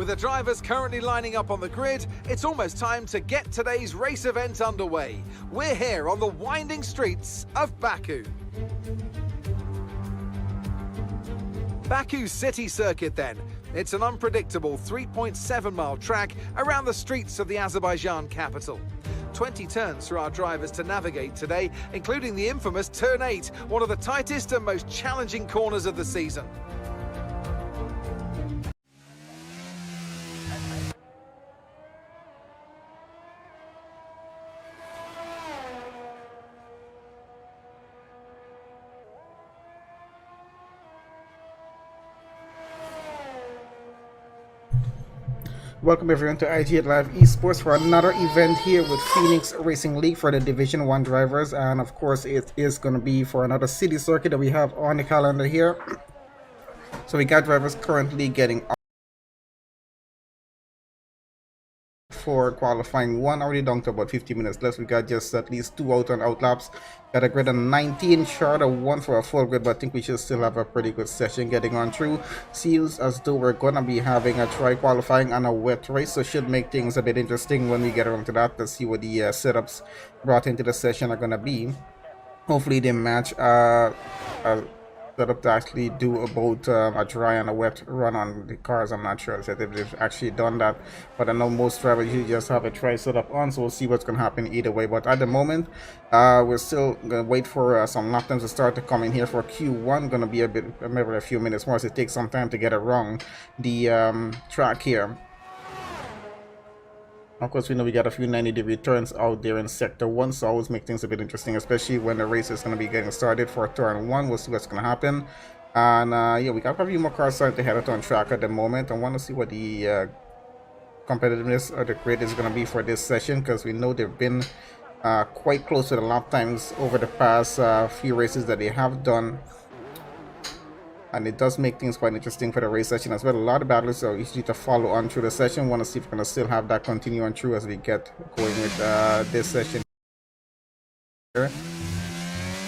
With the drivers currently lining up on the grid, it's almost time to get today's race event underway. We're here on the winding streets of Baku. Baku's city circuit then. It's an unpredictable 3.7-mile track around the streets of the Azerbaijan capital. 20 turns for our drivers to navigate today, including the infamous Turn 8, one of the tightest and most challenging corners of the season. Welcome everyone to IG Live Esports for another event here with Phoenix Racing League for the Division 1 drivers, and of course it is going to be for another city circuit that we have on the calendar here. So we got drivers currently getting up for qualifying 1, already down to about 50 minutes left. We got just at least 2 out and out laps. Got a grid of 19, short of 1 for a full grid, but I think we should still have a pretty good session getting on through. Seems as though we're gonna be having a try qualifying and a wet race, so should make things a bit interesting when we get around to that. Let's see what the setups brought into the session are gonna be. Hopefully they match setup to actually do about a dry and a wet run on the cars. I'm not sure if they've actually done that, but I know most drivers usually just have a try setup on, so we'll see what's going to happen either way. But at the moment we're still going to wait for some lap times to start to come in here for Q1. Going to be maybe a few minutes more, so it takes some time to get around the track here. Of course, we know we got a few 90-degree turns out there in Sector 1, so always make things a bit interesting, especially when the race is going to be getting started for Turn 1. We'll see what's going to happen. And yeah, we got a few more cars starting to head out on track at the moment. I want to see what the competitiveness of the grid is going to be for this session, because we know they've been quite close to the lap times over the past few races that they have done. And it does make things quite interesting for the race session as well. A lot of battles are usually to follow on through the session. Want to see if we're going to still have that continue on through as we get going with this session here.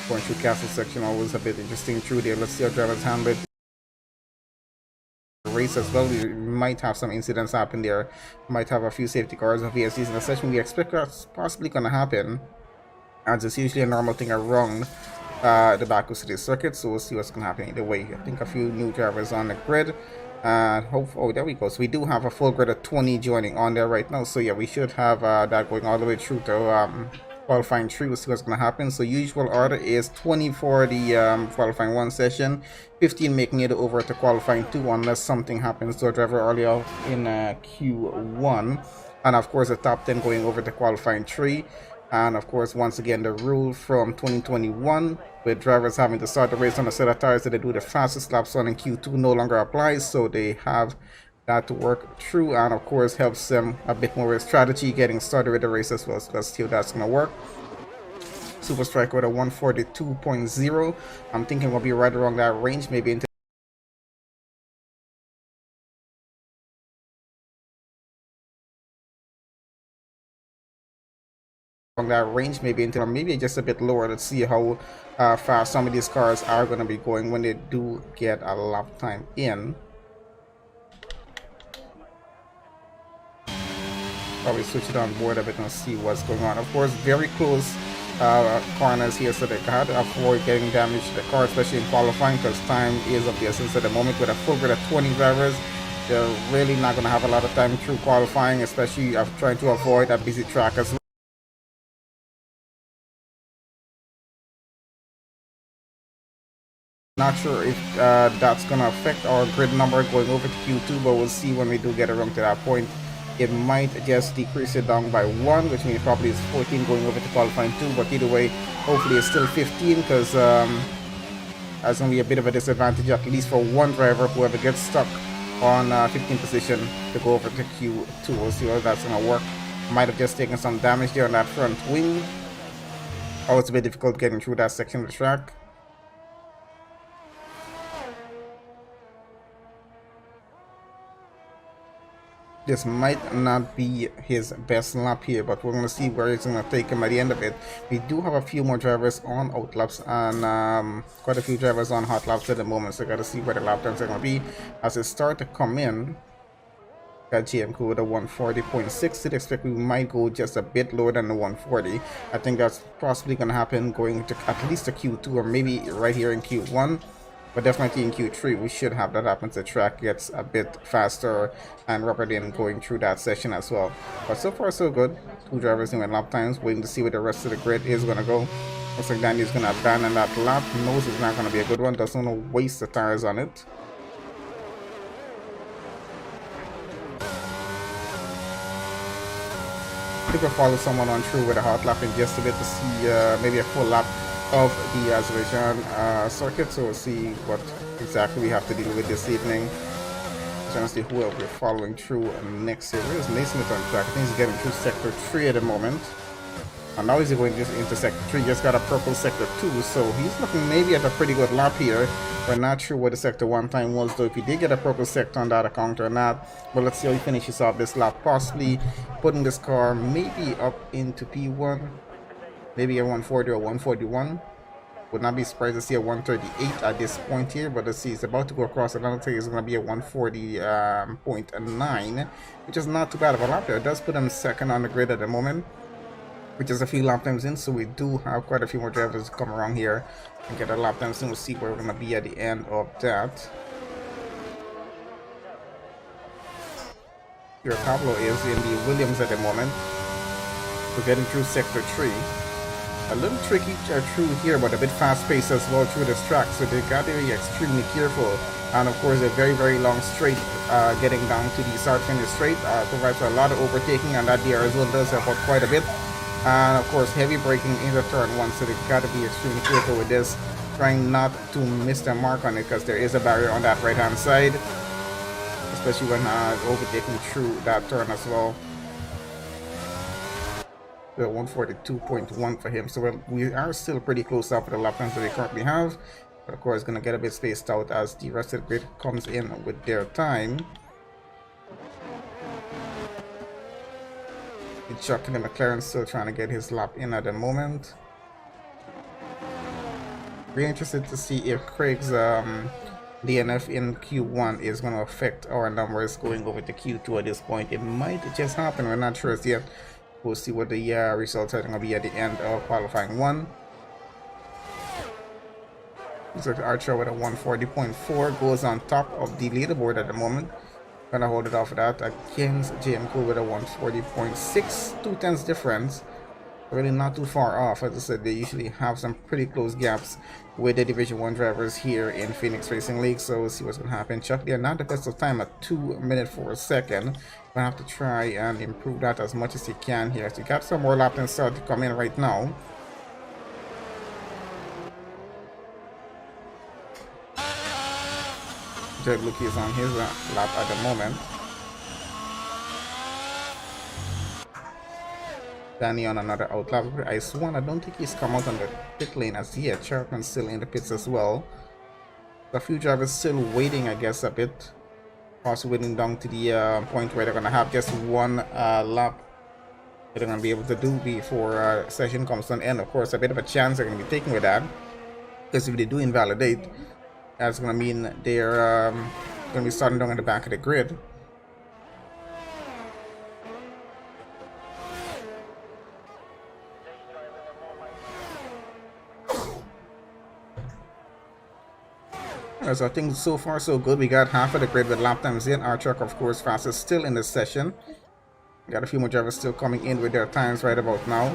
Going through castle section, always a bit interesting through there. Let's see how drivers handle it. Race as well. We might have some incidents happen there. Might have a few safety cars and VSDs in the session. We expect that's possibly going to happen, as it's usually a normal thing around the Baku City circuit, so we'll see what's going to happen either way. I think a few new drivers on the grid, and oh, there we go. So we do have a full grid of 20 joining on there right now, so yeah, we should have that going all the way through to qualifying 3. We'll see what's going to happen. So usual order is 20 for the qualifying 1 session, 15 making it over to qualifying 2 unless something happens to a driver earlier in Q1, and of course the top 10 going over to qualifying 3. And of course, once again, the rule from 2021 with drivers having to start the race on a set of tires that they do the fastest laps on in Q2 no longer applies, so they have that to work through, and of course helps them a bit more with strategy getting started with the race as well. So let's see how that's going to work. Super Strike with a 142.0. I'm thinking we'll be right around that range, maybe into that range, maybe into, or maybe just a bit lower. Let's see how fast some of these cars are going to be going when they do get a lap time in. Probably switch it on board a bit and see what's going on. Of course, very close corners here, so they had to avoid getting damage to the car, especially in qualifying, because time is of the essence at the moment. With a full grid of 20 drivers, they're really not going to have a lot of time through qualifying, especially trying to avoid a busy track as well. Not sure if that's going to affect our grid number going over to Q2, but we'll see when we do get around to that point. It might just decrease it down by 1, which means probably it's 14 going over to qualifying 2, but either way, hopefully it's still 15, because that's going to be a bit of a disadvantage, at least for one driver, whoever gets stuck on 15th position to go over to Q2. We'll see how that's going to work. Might have just taken some damage there on that front wing. Oh, it's a bit difficult getting through that section of the track. This might not be his best lap here, but we're going to see where it's going to take him at the end of it. We do have a few more drivers on out laps and quite a few drivers on hot laps at the moment, so I got to see where the lap times are going to be as they start to come in. Got GMQ with a 140.6. You'd expect we might go just a bit lower than the 140. I think that's possibly going to happen going to at least a Q2 or maybe right here in Q1. But definitely in Q3 we should have that happen. The track gets a bit faster and rapid in going through that session as well. But so far so good. Two drivers in lap times, waiting to see where the rest of the grid is going to go. Looks like Danny's going to abandon that lap. Knows it's not going to be a good one. Doesn't want to waste the tires on it. I think we'll follow someone on through with a hot lap in just a bit to see maybe a full lap of the Azerbaijan circuit, so we'll see what exactly we have to deal with this evening. Trying to see who else we're following through next here. Where's Naismith on track? I think he's getting through sector 3 at the moment. And now he's going just into sector 3, just got a purple sector 2, so he's looking maybe at a pretty good lap here. We're not sure what the sector 1 time was though, if he did get a purple sector on that account or not. But let's see how he finishes off this lap, possibly putting this car maybe up into P1. Maybe a 140 or 141. Would not be surprised to see a 138 at this point here, but let's see, it's about to go across. I don't think it's going to be a 140.9, which is not too bad of a lap there. It does put him second on the grid at the moment, which is a few lap times in, so we do have quite a few more drivers come around here and get a lap time soon. We'll see where we're going to be at the end of that. Here Pablo is in the Williams at the moment. We're getting through sector 3. A little tricky through here, but a bit fast-paced as well through this track, so they got to be extremely careful. And of course, a very, very long straight getting down to the start finish straight provides a lot of overtaking, and that there as well does help out quite a bit. And of course, heavy braking in the turn 1, so they got to be extremely careful with this, trying not to miss their mark on it because there is a barrier on that right-hand side, especially when overtaking through that turn as well. 142.1 for him, so we are still pretty close up with the lap times that we currently have, but of course going to get a bit spaced out as the rest of the grid comes in with their time. It's Chuck and the McLaren still trying to get his lap in at the moment. Really interested to see if Craig's DNF in Q1 is going to affect our numbers going over to Q2 at this point. It might just happen, we're not sure as yet. We'll see what the results are going to be at the end of qualifying 1. So Archer with a 140.4 goes on top of the leaderboard at the moment. Gonna hold it off of that against JMCO with a 140.6, 2/10 difference. Really not too far off. As I said, they usually have some pretty close gaps with the Division 1 drivers here in Phoenix Racing League, so we'll see what's going to happen. Chuck, they're not the best of time at 2 minutes for a second. We'll have to try and improve that as much as you can here. So you got some more lap and start to come in right now. Jed Lucky is on his lap at the moment. Danny on another outlap. Ice one, I don't think he's come out on the pit lane as yet. Sharpen's still in the pits as well. A few drivers still waiting, I guess, a bit. Also waiting down to the point where they're going to have just one lap that they're going to be able to do before session comes to an end. Of course, a bit of a chance they're going to be taking with that, because if they do invalidate, that's going to mean they're going to be starting down at the back of the grid. So I think so far so good. We got half of the grid with lap times in. Our truck, of course, fastest still in this session. We got a few more drivers still coming in with their times right about now.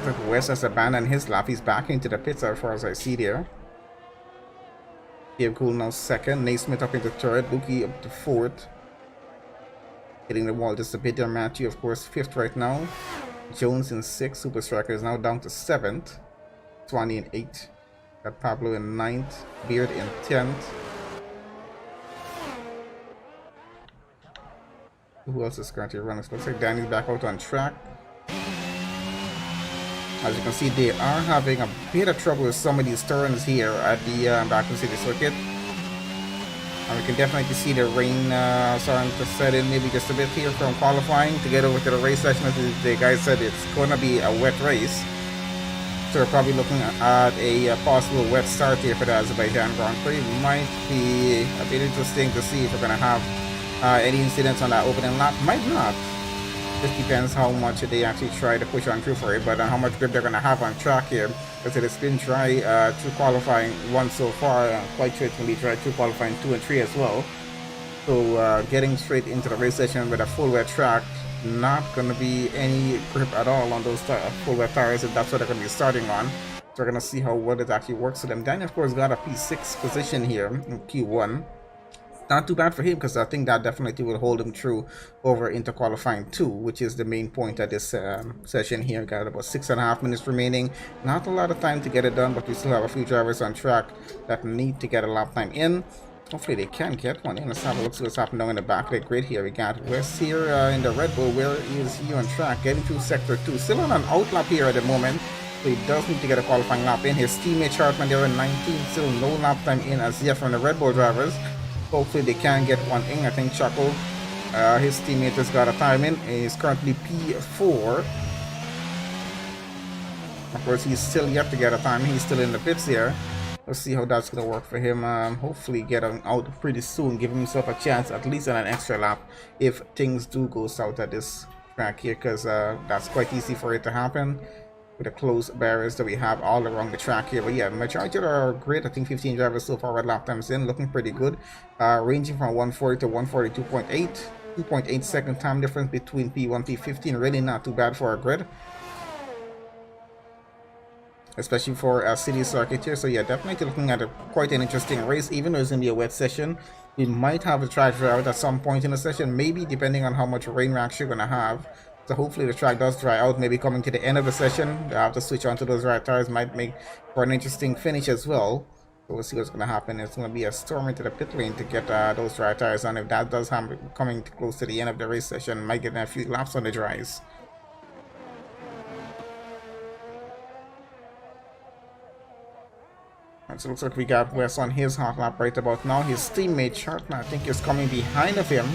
Looks like West has abandoned his lap. He's back into the pits as far as I see there. Dave Cool now second. Naismith up into third. Lukey up to fourth. Hitting the wall just a bit there. Matthew, of course, fifth right now. Jones in sixth. Super Striker is now down to seventh. Swanee in eighth. Got Pablo in 9th, Beard in 10th. Who else is currently running? Looks like Danny's back out on track. As you can see, they are having a bit of trouble with some of these turns here at the Baku City Circuit. And we can definitely see the rain starting to set in maybe just a bit here from qualifying to get over to the race session. As the guys said, it's going to be a wet race. So we're probably looking at a possible wet start here for the Azerbaijan Grand Prix. Might be a bit interesting to see if we're going to have Any incidents on that opening lap? Might not. Just depends how much they actually try to push on through for it, but how much grip they're going to have on track here. Because it has been dry through qualifying 1 so far. Quite sure it's going to be dry through qualifying 2 and 3 as well. So getting straight into the race session with a full wet track, not going to be any grip at all on those full wet tires, and that's what they're going to be starting on. So we're going to see how well it actually works for them. Daniel, of course, got a P6 position here in Q1. Not too bad for him, because I think that definitely will hold him through over into qualifying 2, which is the main point of this session here. Got about 6.5 minutes remaining. Not a lot of time to get it done, but we still have a few drivers on track that need to get a lap time in. Hopefully they can get one in. Let's have a look, see what's happening down in the back of the grid here. We got West here in the Red Bull. Where is he on track? Getting through Sector 2. Still on an out lap here at the moment. So he does need to get a qualifying lap in. His teammate Chartman there in 19. Still no lap time in as yet from the Red Bull drivers. Hopefully they can get one in. I think Choco, his teammate, has got a time in. He's currently P4. Of course, he's still yet to get a time. He's still in the pits here. Let's see how that's going to work for him. Hopefully get him out pretty soon. Give himself a chance at least on an extra lap if things do go south at this track here. Because that's quite easy for it to happen with the closed barriers that we have all along the track here. But yeah, majority are great. I think 15 drivers so far with lap times in, looking pretty good. Ranging from 140 to 142.8. 2.8 second time difference between P1 P15. Really not too bad for a grid, especially for a city circuit here. So yeah, definitely looking at quite an interesting race. Even though it's going to be a wet session, we might have a track dry out at some point in the session, maybe depending on how much rain we're actually going to have. So hopefully the track does dry out, maybe coming to the end of the session. They'll have to switch onto those right tires, might make for an interesting finish as well. So we'll see what's going to happen. It's going to be a storm into the pit lane to get those dry tires on. If that does happen, coming close to the end of the race session, might get a few laps on the dries. So it looks like we got Wes on his hot lap right about now. His teammate Chartman, I think, is coming behind of him.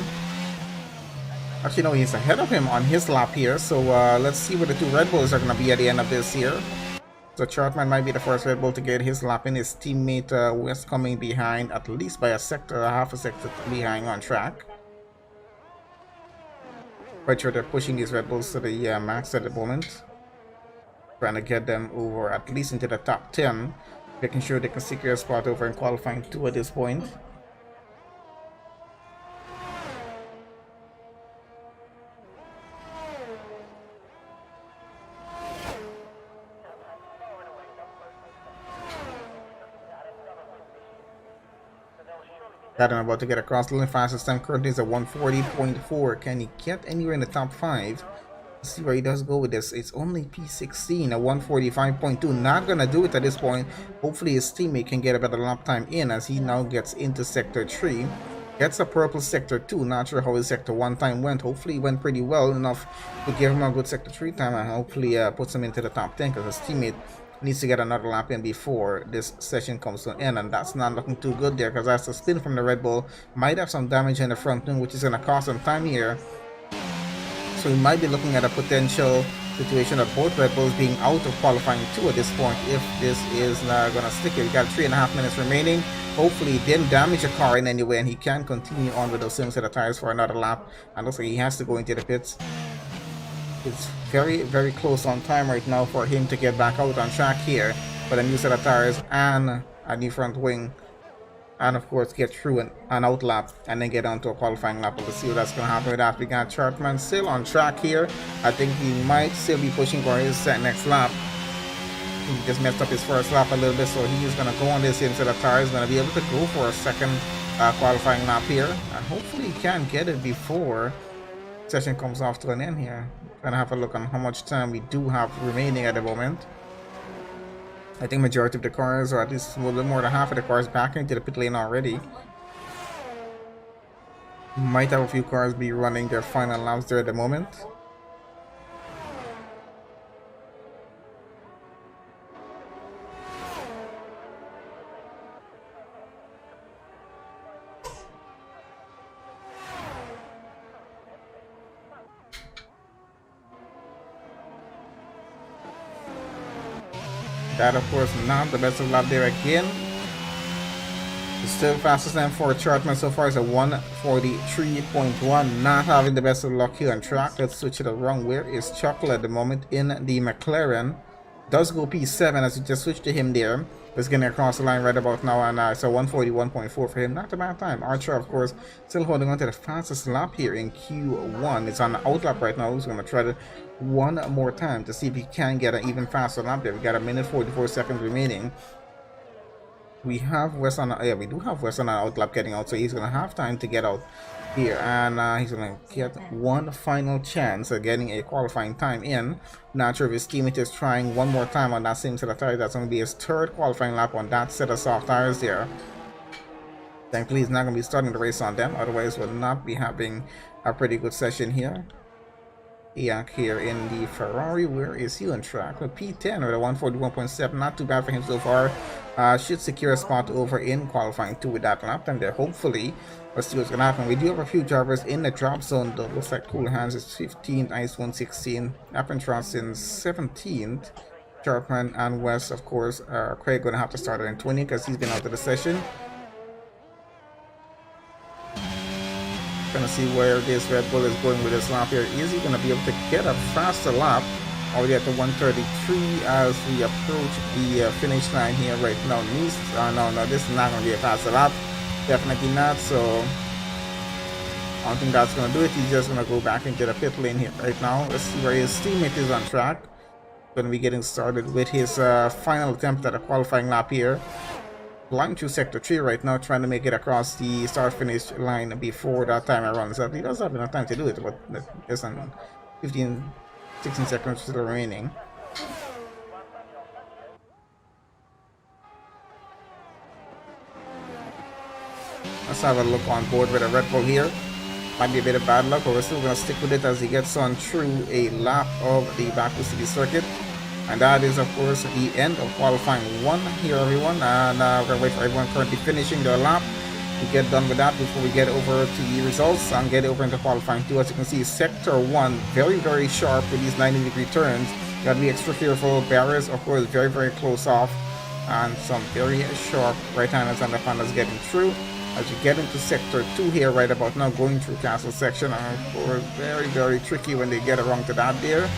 Actually, no, he's ahead of him on his lap here. So let's see where the 2 Red Bulls are going to be at the end of this here. So Chartman might be the first Red Bull to get his lap in. His teammate Wes coming behind, at least by a sector, half a sector behind on track. Quite sure they're pushing these Red Bulls to the max at the moment. Trying to get them over at least into the top 10. Making sure they can secure a spot over in qualifying 2 at this point. Got him about to get across the line. Fastest time currently is a 140.4. Can he get anywhere in the top 5? Let's see where he does go with this. It's only P16, a 145.2. Not gonna do it at this point. Hopefully his teammate can get a better lap time in as he now gets into sector 3. Gets a purple sector 2. Not sure how his sector 1 time went. Hopefully it went pretty well enough to give him a good sector 3 time, and hopefully puts him into the top 10, because his teammate needs to get another lap in before this session comes to an end, and that's not looking too good there, because that's a spin from the Red Bull. Might have some damage in the front wing, which is going to cost him time here. So we might be looking at a potential situation of both Red Bulls being out of qualifying 2 at this point if this is not going to stick here. We got 3.5 minutes remaining. Hopefully he didn't damage the car in any way, and he can continue on with those same set of tires for another lap. And looks like he has to go into the pits. It's very, very close on time right now for him to get back out on track here for a new set of tires and a new front wing. And of course get through an out lap and then get onto a qualifying lap. We'll see what that's going to happen with that. We got Chartman still on track here. I think he might still be pushing for his next lap. He just messed up his first lap a little bit, so he is going to go on this same set of tires. Going to be able to go for a second qualifying lap here, and hopefully he can get it before session comes off to an end here. Gonna have a look on how much time we do have remaining at the moment. I think majority of the cars, or at least a little more than half of the cars, back into the pit lane already. Might have a few cars be running their final laps there at the moment. That of course not the best of luck there again. Still fastest time for Chartman so far is a 143.1. Not having the best of luck here on track. Let's switch it around. Where is Chuckle at the moment in the McLaren? Does go P7 as you just switched to him there. It's getting across the line right about now, and it's a 141.4 for him. Not a bad time. Archer, of course, still holding on to the fastest lap here in Q1. It's on the out lap right now. He's going to try it one more time to see if he can get an even faster lap there. We got a minute 44 seconds remaining. We have West on, yeah, we do have West on an outlap getting out, so he's gonna have time to get out here, and he's gonna get one final chance at getting a qualifying time in. Not sure if his teammate is trying one more time on that same set of tires. That's gonna be his third qualifying lap on that set of soft tires there. Thankfully, he's not gonna be starting the race on them, otherwise we'll not be having a pretty good session here. Iak here in the Ferrari. Where is he on track? With P10 with a 141.7. Not too bad for him so far. Should secure a spot over in qualifying 2 with that lap time there. Hopefully, let's see what's gonna happen. We do have a few drivers in the drop zone though. Looks like Cool Hands is 15th, Ice 116, Appentross in 17th. Sharpman and West, of course. Craig gonna have to start in 20 because he's been out of the session. Gonna see where this Red Bull is going with this lap here. Is he gonna be able to get a faster lap already at the 133 as we approach the finish line here right now? No, this is not gonna be a faster lap. Definitely not. So I don't think that's gonna do it. He's just gonna go back into the pit lane here right now. Let's see where his teammate is on track. Gonna be getting started with his final attempt at a qualifying lap here. Flying through sector 3 right now, trying to make it across the start finish line before that time around. So he does have enough time to do it, but there's 16 seconds still remaining. Let's have a look on board with a Red Bull here. Might be a bit of bad luck, but we're still going to stick with it as he gets on through a lap of the Baku City circuit. And that is, of course, the end of qualifying 1 here, everyone. And we're going to wait for everyone currently finishing their lap to get done with that before we get over to the results and get over into qualifying 2. As you can see, sector 1, very, very sharp with these 90-degree turns. You got to be extra careful. Barriers, of course, very, very close off. And some very sharp right-handers and left-handers getting through. As you get into sector 2 here right about now, going through castle section. And of course, very, very tricky when they get around to that there.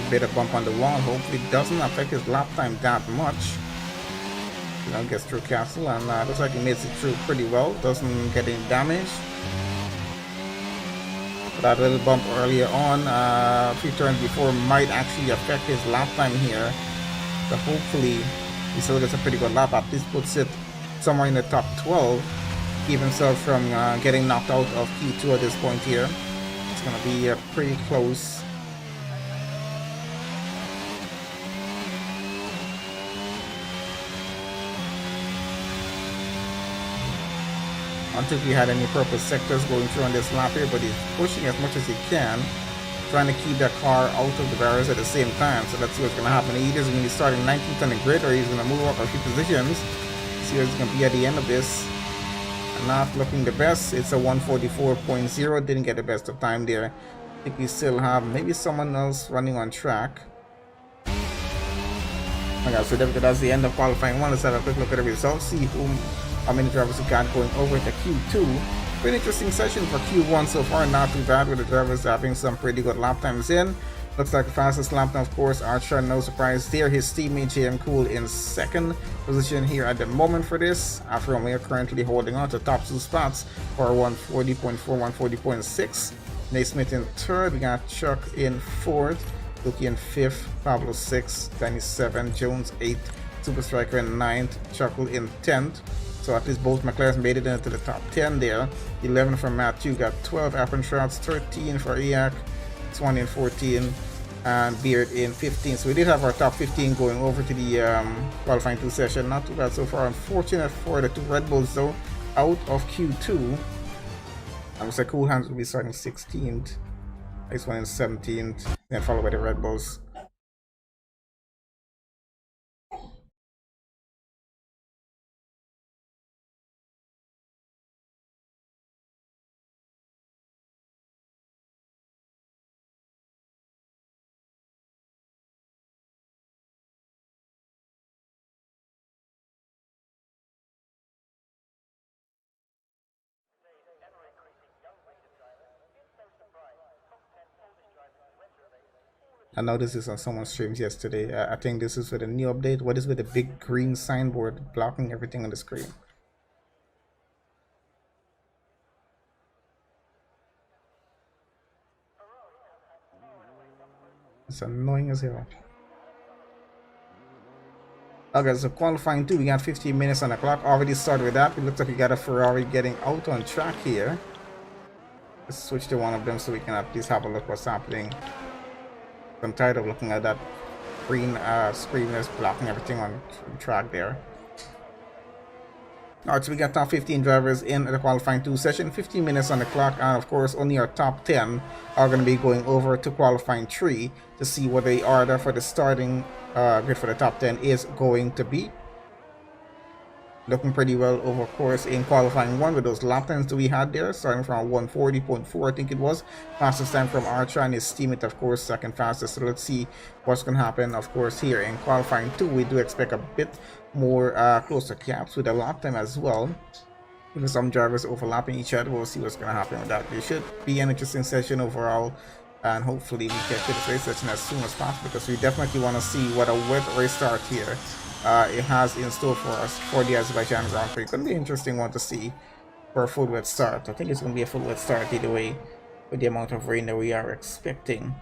Bit of bump on the wall. Hopefully it doesn't affect his lap time that much. You know, gets through castle and looks like he makes it through pretty well. Doesn't get any damage. But that little bump earlier on, a few turns before, might actually affect his lap time here. But hopefully he still gets a pretty good lap. At least puts it somewhere in the top 12. Keep himself from getting knocked out of Q2 at this point here. It's gonna be pretty close. I don't think he had any purpose sectors going through on this lap here, but he's pushing as much as he can, trying to keep that car out of the barriers at the same time. So let's see what's going to happen. Either he's going to be starting 19th on the grid, or he's going to move up a few positions. See what's going to be at the end of this. And not looking the best. It's a 144.0. Didn't get the best of time there. I think we still have maybe someone else running on track. Okay, so that's the end of qualifying 1. Let's have a quick look at the results. See how many drivers we got going over to Q2. Pretty interesting session for Q1 so far. Not too bad with the drivers having some pretty good lap times in. Looks like the fastest lap time, of course, Archer, no surprise there. His teammate JM Cool in 2nd position here at the moment for this. After we are currently holding on to top 2 spots for 140.4, 140.6. Nate Smith in 3rd. We got Chuck in 4th. Luki in 5th. Pablo 6th. Danny 7th. Jones 8th. Super Striker in 9th. Chuckle in 10th. So at least both McLaren made it into the top 10 there. 11 for Matthew, got 12 Appenshots, 13 for Iak, Swan in 14, and Beard in 15. So we did have our top 15 going over to the qualifying 2 session. Not too bad so far. Unfortunate for the 2 Red Bulls though, out of Q2. I would say Cool Hands will be starting 16th. Ice One in 17th, then followed by the Red Bulls. I noticed this on someone's streams yesterday. I think this is with a new update. What is with the big green signboard blocking everything on the screen? It's annoying as hell. Okay, so qualifying 2, we got 15 minutes on the clock. Already started with that. It looks like we got a Ferrari getting out on track here. Let's switch to one of them so we can at least have a look what's happening. I'm tired of looking at that green screen that's blocking everything on track there. Alright, so we got top 15 drivers in the qualifying 2 session, 15 minutes on the clock, and of course only our top 10 are going to be going over to qualifying 3 to see what the order for the starting grid for the top 10 is going to be. Looking pretty well over course in qualifying 1 with those lap times that we had there, starting from 140.4 I think it was. Fastest time from Archer and his teammate, of course, second fastest. So let's see what's going to happen, of course, here in qualifying 2. We do expect a bit more closer gaps with the lap time as well. With some drivers overlapping each other, we'll see what's going to happen with that. It should be an interesting session overall, and hopefully we get to this race session as soon as possible, because we definitely want to see what a wet race start here it has in store for us for the Azerbaijan Grand Prix. It's going to be an interesting one to see for a full wet start. I think it's going to be a full wet start either way with the amount of rain that we are expecting.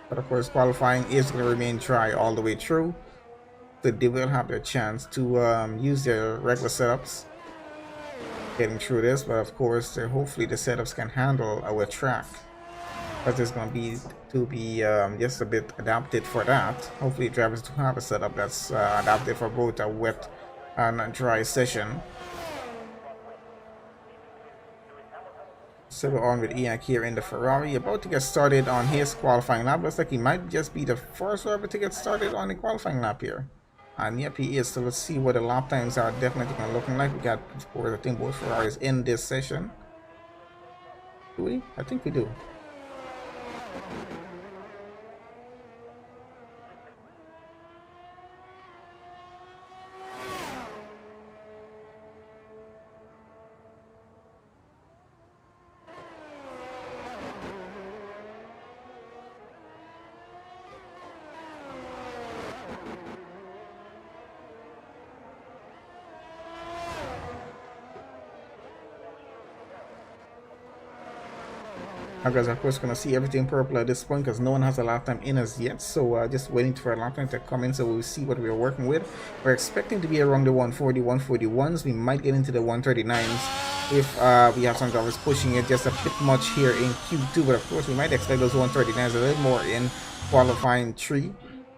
But of course qualifying is going to remain dry all the way through, so they will have their chance to use their regular setups getting through this. But of course hopefully the setups can handle a wet track, but there's going to be just a bit adapted for that. Hopefully drivers do have a setup that's adapted for both a wet and a dry session. So we're on with Ian here in the Ferrari, about to get started on his qualifying lap. Looks like he might just be the first driver to get started on the qualifying lap here. And yep, he is. So let's see what the lap times are definitely going to looking like. We got, of course, I think both Ferraris in this session. Do we? I think we do. I guess of course gonna see everything purple at this point because no one has a lap time in as yet, so just waiting for a lap time to come in so we'll see what we're working with. We're expecting to be around the 140, 141s. We might get into the 139s if we have some drivers pushing it just a bit much here in Q2, but of course we might expect those 139s a little more in qualifying 3.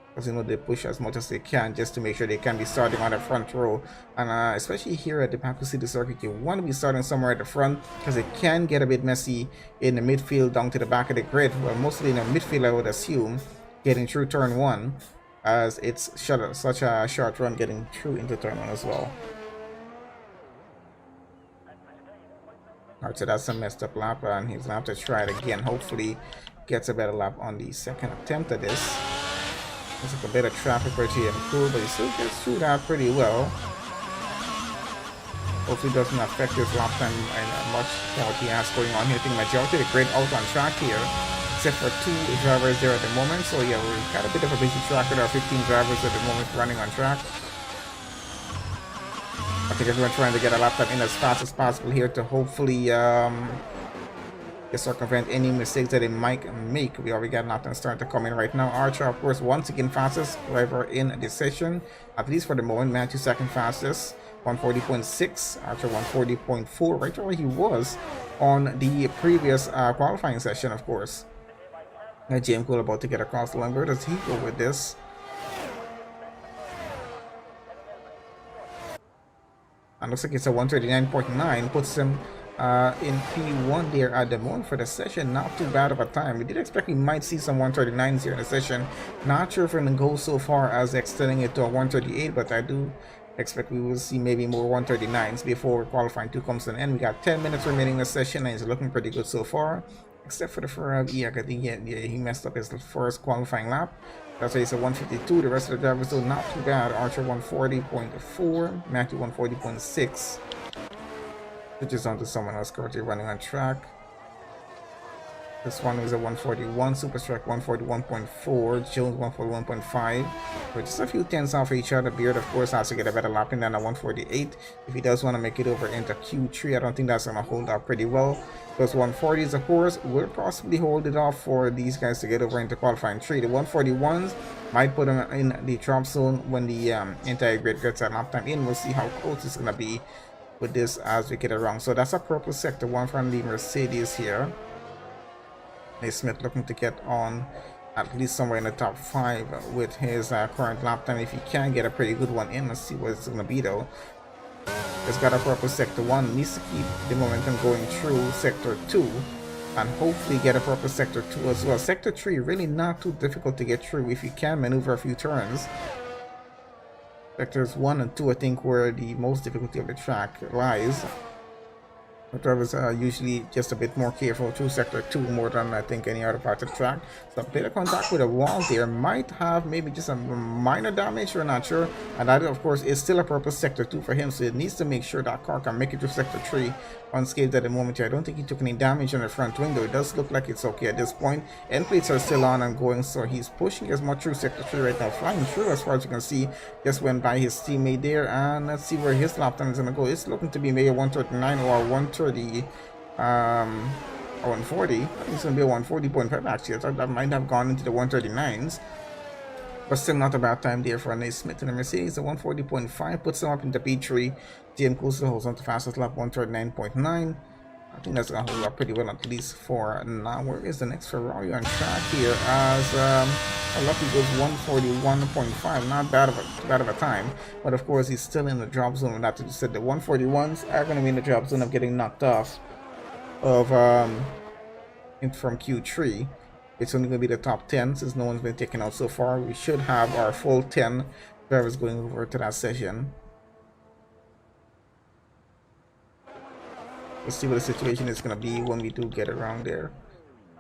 Because you know they push as much as they can just to make sure they can be starting on the front row, and especially here at the Baku City Circuit you want to be starting somewhere at the front because it can get a bit messy in the midfield down to the back of the grid. Well, mostly in the midfield I would assume, getting through turn 1, as it's such a short run getting through into turn 1 as well. Alright, so that's a messed up lap and he's gonna have to try it again. Hopefully gets a better lap on the second attempt at this. There's like a bit of traffic right here, cool, but he still gets through that pretty well. Hopefully doesn't affect his lap time much what he has going on here. I think majority of the grid out on track here, except for 2 drivers there at the moment. So yeah, we've got a bit of a busy track with our 15 drivers at the moment running on track. I think everyone's trying to get a lap time in as fast as possible here to hopefully circumvent any mistakes that they might make. We already got an lap time starting to come in right now. Archer, of course, once again fastest driver in this session, at least for the moment. Matthew second fastest, 140.6. Archer 140.4, right where he was on the previous qualifying session, of course. James Cole about to get across the line. Where does he go with this? And looks like it's a 139.9, puts him in P1 there at the moment for the session. Not too bad of a time. We did expect we might see some 139s here in the session. Not sure if we're going to go so far as extending it to a 138, but I do expect we will see maybe more 139s before qualifying 2 comes to an end. We got 10 minutes remaining in the session and it's looking pretty good so far, except for the Ferrari. I think he messed up his first qualifying lap. That's why it's a 152. The rest of the drivers still not too bad. Archer 140.4, Matthew 140.6. Which is onto someone else currently running on track. This one is a 141, Super Strike 141.4, Jones 141.5. We're just a few tenths off each other. Beard, of course, has to get a better lapping than a 148. If he does want to make it over into Q3, I don't think that's going to hold up pretty well. Those 140s, of course, will possibly hold it off for these guys to get over into qualifying 3. The 141s might put them in the drop zone when the entire grid gets a lap time in. We'll see how close it's going to be with this as we get it wrong. So that's a purple sector one from the Mercedes here. Smith looking to get on at least somewhere in the top 5 with his current lap time. If he can get a pretty good one in, let's see what it's going to be though. It's got a purple sector 1, needs to keep the momentum going through sector 2 and hopefully get a purple sector 2 as well. Sector 3 really not too difficult to get through if you can maneuver a few turns. Sectors 1 and 2 I think where the most difficulty of the track lies. Drivers are usually just a bit more careful through sector 2 more than I think any other part of the track. So a bit of contact with a wall there might have maybe just a minor damage, we're not sure. And that of course is still a purple sector 2 for him, so it needs to make sure that car can make it to sector 3 unscathed at the moment here. I don't think he took any damage on the front window. It does look like it's okay at this point. End plates are still on and going, so he's pushing as much through sector 3 right now, flying through as far as you can see. Just went by his teammate there, and let's see where his lap time is going to go. It's looking to be maybe 139 or 130 or 140. I think it's going to be a 140.5 actually. I thought that might have gone into the 139s, but still not a bad time there for Naismith and the Mercedes. The 140.5 puts them up into P3. GM Coulson holds on to fastest lap 139.9. I think that's going to hold up pretty well, at least for now. Where is the next Ferrari on track here? As lucky goes 141.5. Not bad of a time, but of course he's still in the drop zone. And that just said the 141s are going to be in the drop zone of getting knocked off of from Q3. It's only going to be the top 10 since no one's been taken out so far. We should have our full 10 drivers going over to that session. Let's see what the situation is going to be when we do get around there.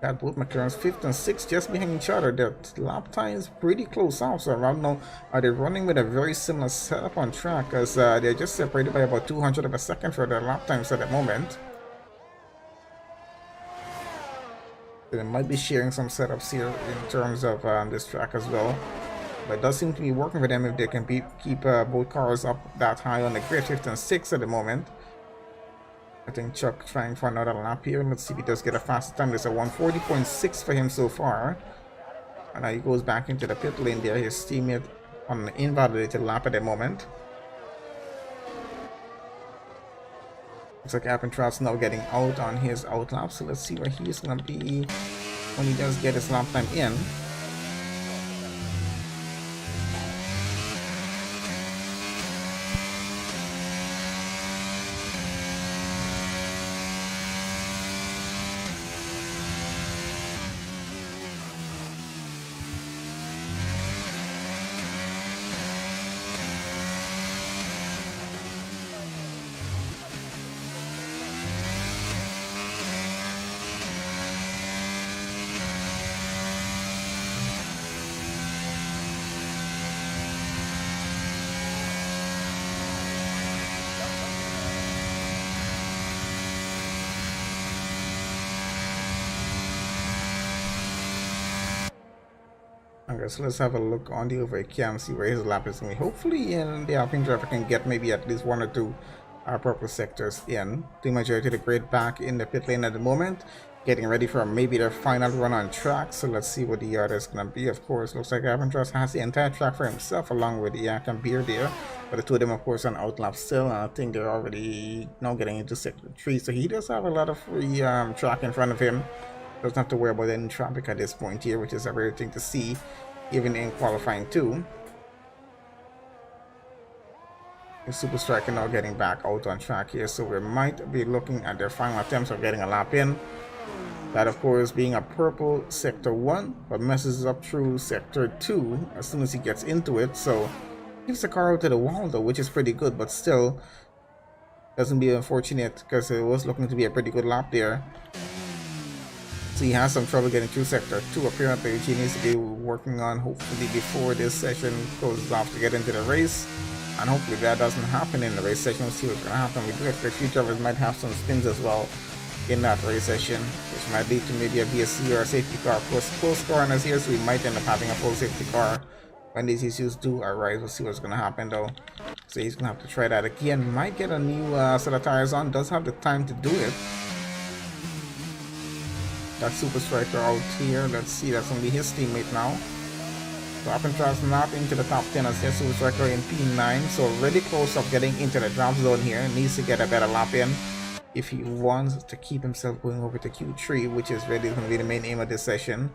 Got both McLarens 5th and 6th just behind each other. Their lap time is pretty close off, so I don't know, are they running with a very similar setup on track, as they're just separated by about 200 of a second for their lap times at the moment. They might be sharing some setups here in terms of this track as well, but it does seem to be working for them if they can keep both cars up that high on the grid. 5th and 6th at the moment. I think Chuck trying for another lap here. Let's see if he does get a faster time. There's a 140.6 for him so far. And now he goes back into the pit lane there. His teammate on an invalidated lap at the moment. Looks like Appentrat's now getting out on his out lap. So let's see where he's going to be when he does get his lap time in. Okay, so let's have a look on the over cam, see where his lap is going. Hopefully in the Alpine driver can get maybe at least 1 or 2 purple sectors in. The majority of the grid back in the pit lane at the moment, getting ready for maybe their final run on track. So let's see what the order is going to be. Of course, looks like Appentrat has the entire track for himself along with Yak and Beer there. But the two of them, of course, on outlap still. And I think they're already now getting into sector 3. So he does have a lot of free track in front of him. Doesn't have to worry about any traffic at this point here, which is a rare thing to see, even in qualifying 2. The Super Striker now getting back out on track here, so we might be looking at their final attempts of getting a lap in. That, of course, being a purple sector 1, but messes up through sector 2 as soon as he gets into it. So gives the car out to the wall though, which is pretty good, but still doesn't be unfortunate because it was looking to be a pretty good lap there. So he has some trouble getting through sector 2 apparently, which he needs to be working on hopefully before this session closes off to get into the race. And hopefully that doesn't happen in the race session. We'll see what's going to happen. We do expect few drivers might have some spins as well in that race session, which might lead to maybe a VSC or a safety car close corners here, so we might end up having a full safety car when these issues do arise. We'll see what's going to happen though. So he's going to have to try that again. Might get a new set of tires on, does have the time to do it. That Super Striker out here, let's see, that's going to be his teammate now. So Alcantraz not into the top 10 as their Super Striker in P9, so really close of getting into the drop zone here. Needs to get a better lap in if he wants to keep himself going over to Q3, which is really going to be the main aim of this session.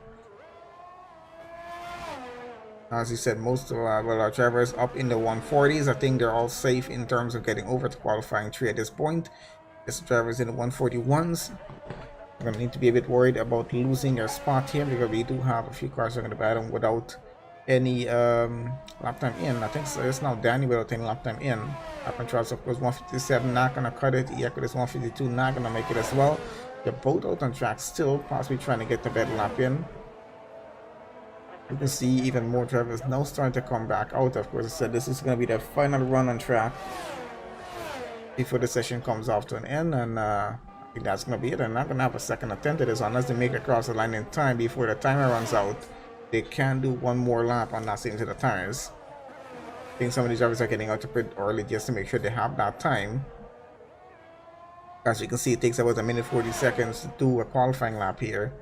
As you said, most of our drivers up in the 140s. I think they're all safe in terms of getting over to qualifying 3 at this point. This drivers in the 141s. We're going to need to be a bit worried about losing their spot here, because we do have a few cars that are going to battle without any lap time in. I think so. It's now Danny without any lap time in. Alcantraz, of course, 157, not going to cut it. Echo is 152, not going to make it as well. They're both out on track still, possibly trying to get the better lap in. You can see even more drivers now starting to come back out. Of course, I said this is going to be their final run on track before the session comes off to an end, and I think that's going to be it. They're not going to have a second attempt at this unless they make it across the line in time before the timer runs out. They can do one more lap on that same set of tires. I think some of these drivers are getting out to pit early just to make sure they have that time. As you can see, it takes about a minute 40 seconds to do a qualifying lap here.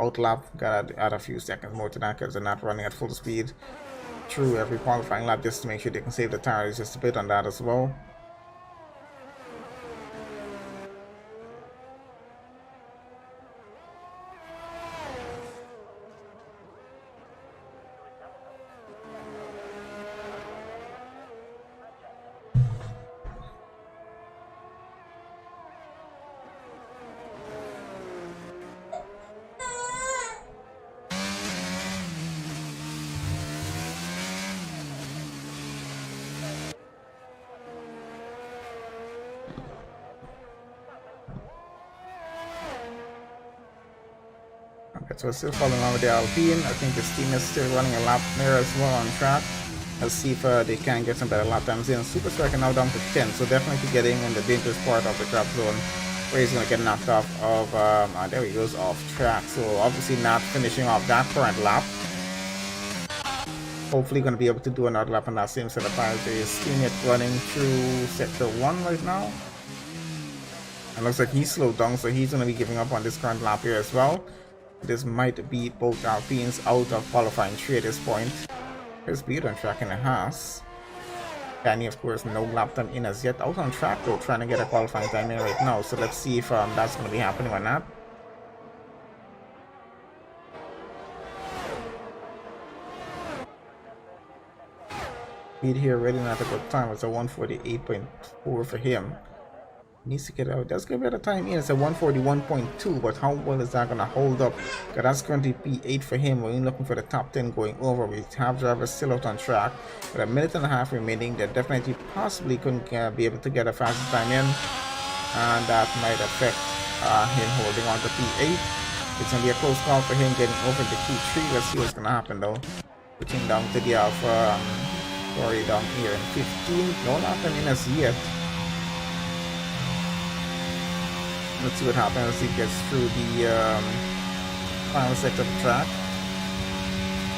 Out lap, gotta add a few seconds more to that because they're not running at full speed through every qualifying lap, just to make sure they can save the tires just a bit on that as well. So we're still following on with the Alpine. I think this team is still running a lap there as well on track. Let's see if they can get some better lap times in. Super Striker now down to 10, so definitely getting in the dangerous part of the drop zone where he's going to get knocked off of, there he goes, off track. So obviously not finishing off that current lap. Hopefully going to be able to do another lap on that same set of tires. There is seeing it running through sector 1 right now. And looks like he's slowed down, so he's going to be giving up on this current lap here as well. This might be both Alpines out of qualifying 3 at this point. There's Beard on track in a Haas. Danny, of course, no lap time in as yet. Out on track though, trying to get a qualifying time in right now. So let's see if that's going to be happening or not. Beard here already not a good time. It's a 148.4 for him. Needs to get out. That's gonna be at a time in. It's a 141.2, but how well is that gonna hold up? Because that's currently P8 for him. We're looking for the top 10 going over. We have drivers still out on track. With a minute and a half remaining, they definitely possibly couldn't be able to get a faster time in, and that might affect him holding on to P8. It's gonna be a close call for him getting over to Q3. Let's see what's gonna happen though. Switching down to the Alpha, sorry, down here in 15. No lap time in as yet. Let's see what happens as he gets through the final sector of the track.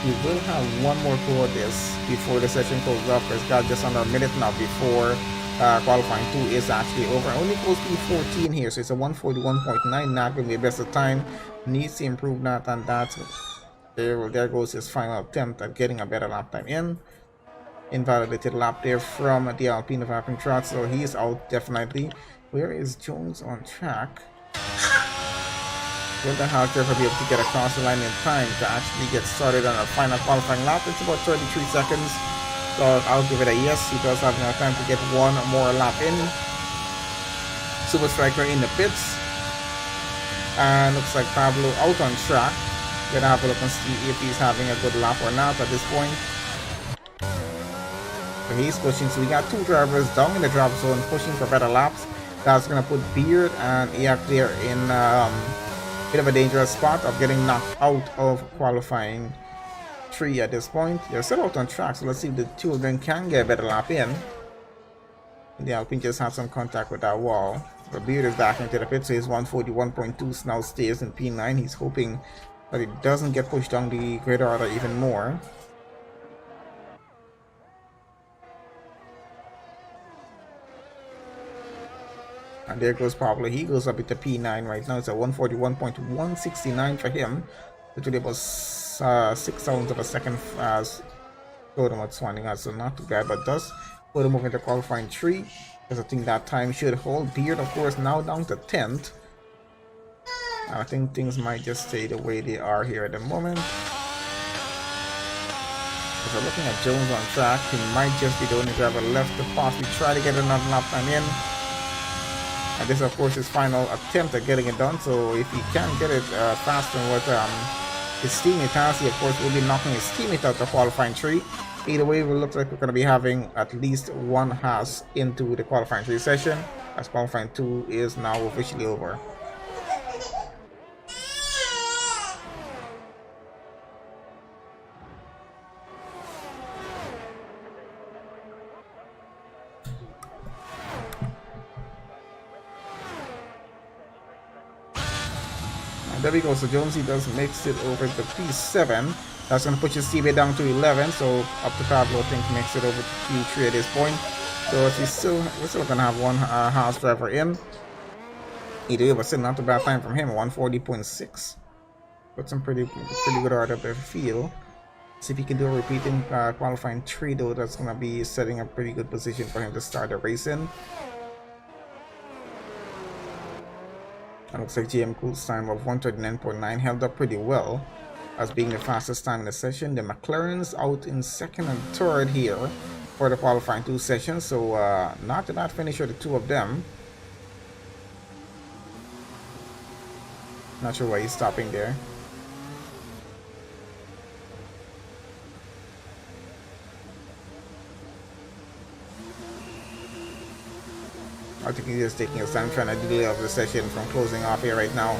We will have one more go at this before the session goes off. It's got just under a minute now before qualifying 2 is actually over. Only goes P14 here, so it's a 141.9, not going to be the best of time. Needs to improve that, and that's there goes his final attempt at getting a better lap time in. Invalidated lap there from the Alpine of Alcantraz, so he's out definitely. Where is Jones on track? Will the house driver be able to get across the line in time to actually get started on a final qualifying lap? It's about 33 seconds, so I'll give it a yes. He does have enough time to get one more lap in. Super Striker in the pits. And looks like Pablo out on track. Gonna have a look and see if he's having a good lap or not at this point. So he's pushing, so we got 2 drivers down in the drop zone pushing for better laps. That's gonna put Beard and Iak there in a bit of a dangerous spot of getting knocked out of qualifying 3 at this point. They're still out on track, so let's see if the 2 of them can get a better lap in. The Alpine just had some contact with that wall. The Beard is back into the pit, so his 141.2 now stays in P9. He's hoping that it doesn't get pushed down the grid order even more. And there goes Pablo. He goes up into P9 right now. It's a 141.169 for him. Literally about 6 thousandths of a second slower than what's Swanning has, so not too bad, but does put him over into qualifying 3. Because I think that time should hold. Beard, of course, now down to 10th. I think things might just stay the way they are here at the moment. If we're looking at Jones on track, he might just be the only driver left to possibly try to get another lap time in. And this, of course, his final attempt at getting it done. So if he can get it faster than what his teammate has, he, of course, will be knocking his teammate out to qualifying 3. Either way, it will look like we're going to be having at least one Haas into the qualifying 3 session, as qualifying 2 is now officially over. There we go. So Jonesy does makes it over to P7. That's going to push his CBA down to 11. So up to Pablo, I think, makes it over to P3 at this point. So we're still going to have one Haas driver in. Either way, but still not a bad time from him. 140.6. Got some pretty good order up there feel. See if he can do a repeating qualifying 3 though. That's going to be setting a pretty good position for him to start the race in. It looks like GM Cool's time of 139.9 held up pretty well as being the fastest time in the session. The McLaren's out in 2nd and 3rd here for the qualifying 2 sessions, so not a bad finish for the 2 of them. Not sure why he's stopping there. I think he's just taking his time trying to delay off the session from closing off here right now.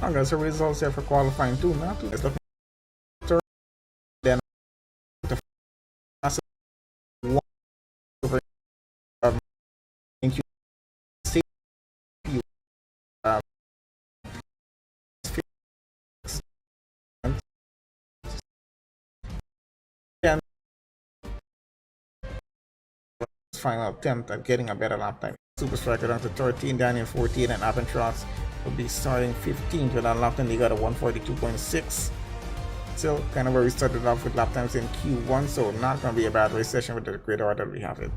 Oh, there's the results here for qualifying 2. Not too. It's looking third, then the fastest one over in Q. Final attempt at getting a better lap time. Super Striker down to 13, Daniel 14, and Aventrox will be starting 15th with that lap time. They got a 142.6. Still kind of where we started off with lap times in Q1, so not going to be a bad race session with the grid order we have it.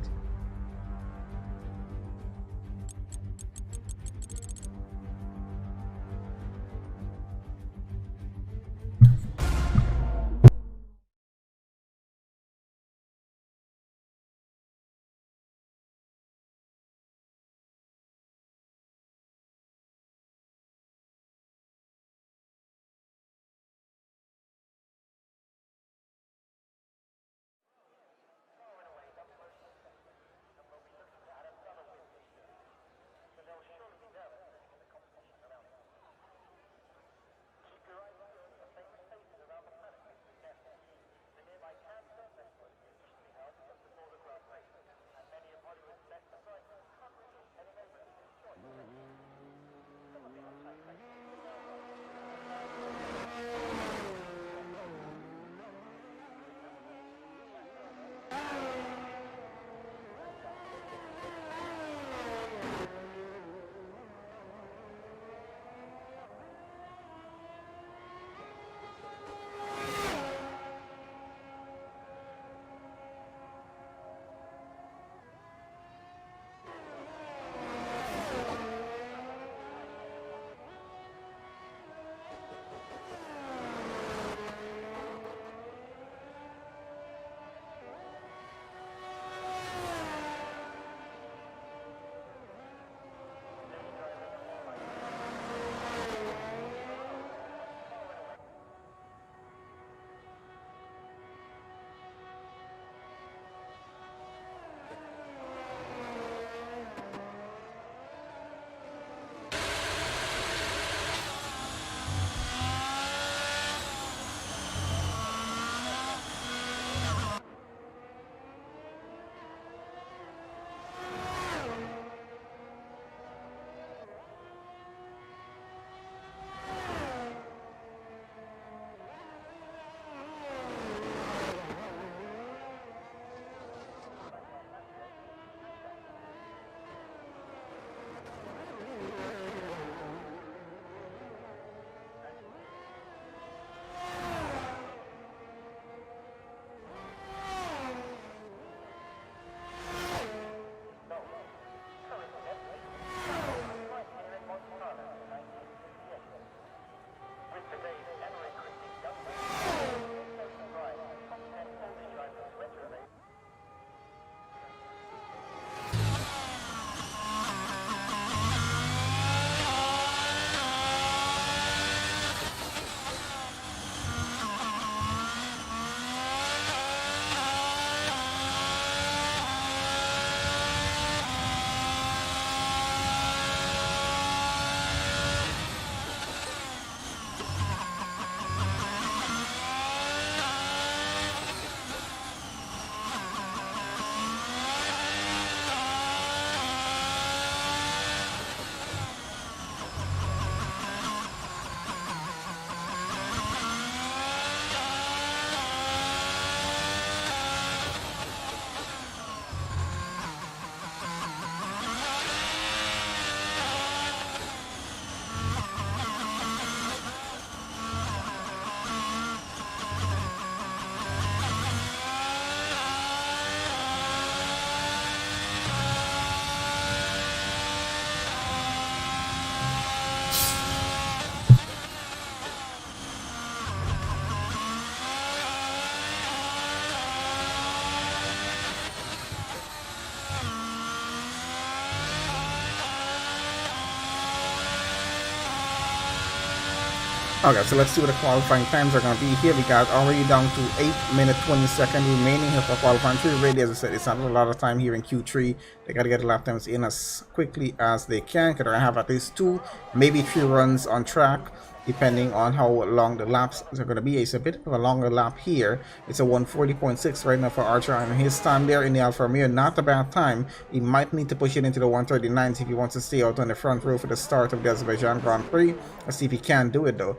Okay, so let's see what the qualifying times are going to be here. We got already down to 8 minutes 20 seconds remaining here for qualifying 3. Really, as I said, it's not a lot of time here in Q3. They got to get the lap times in as quickly as they can, because I have at least 2, maybe 3 runs on track, depending on how long the laps are going to be. It's a bit of a longer lap here. It's a 140.6 right now for Archer, and his time there in the Alfa Romeo, not a bad time. He might need to push it into the 139s if he wants to stay out on the front row for the start of the Azerbaijan Grand Prix. Let's see if he can do it though.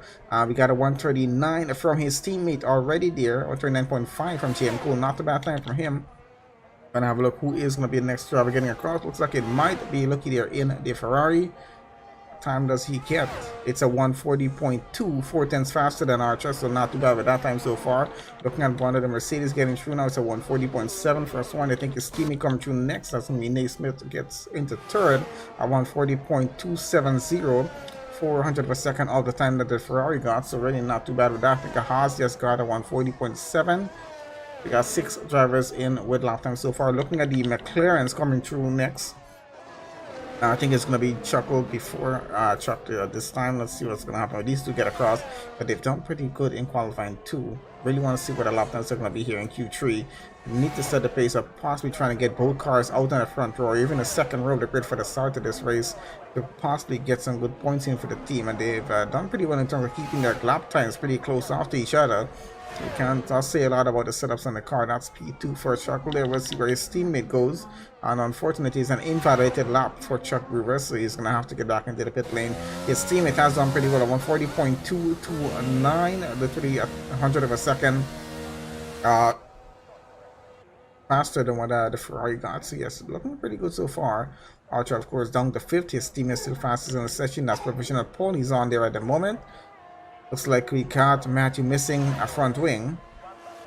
We got a 139 from his teammate already there, or 39.5 from GM Cool. Not a bad time from him. Gonna have a look who is gonna be the next driver getting across. Looks like it might be Lucky there in the Ferrari. Time does he get? It's a 140.2, 4 tenths faster than Archer, so not too bad with that time so far. Looking at one of the Mercedes getting through now, it's a 140.7. First one, I think his teammate coming through next. That's gonna be Naismith gets into third at 140.270. 400 per second all the time that the Ferrari got, so really not too bad with that. I think a Haas just got a 140.7. We got 6 drivers in with lap time so far. Looking at the McLarens coming through next. I think it's going to be Chuckle before Chuck this time. Let's see what's going to happen with these two get across. But they've done pretty good in qualifying 2. Really want to see what the lap times are going to be here in Q3. We need to set the pace of possibly trying to get both cars out on the front row, or even the second row of the grid for the start of this race, to possibly get some good points in for the team. And they've done pretty well in terms of keeping their lap times pretty close after each other. You can't say a lot about the setups on the car. That's P2 for Chuck there. We'll see where his teammate goes. And unfortunately, it's an invalidated lap for Chuck Brewer, so he's going to have to get back into the pit lane. His teammate has done pretty well at 140.229, literally 100 of a second faster than what the Ferrari got. So yes, looking pretty good so far. Archer, of course, down to 5th. His team is still fastest in the session. That's provisional pole. He's on there at the moment. Looks like we got Matthew missing a front wing.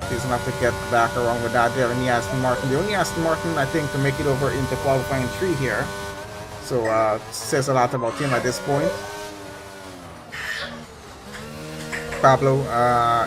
He's gonna have to get back around with that there in the Aston Martin. The only Aston Martin, I think, to make it over into qualifying 3 here. So says a lot about him at this point. Pablo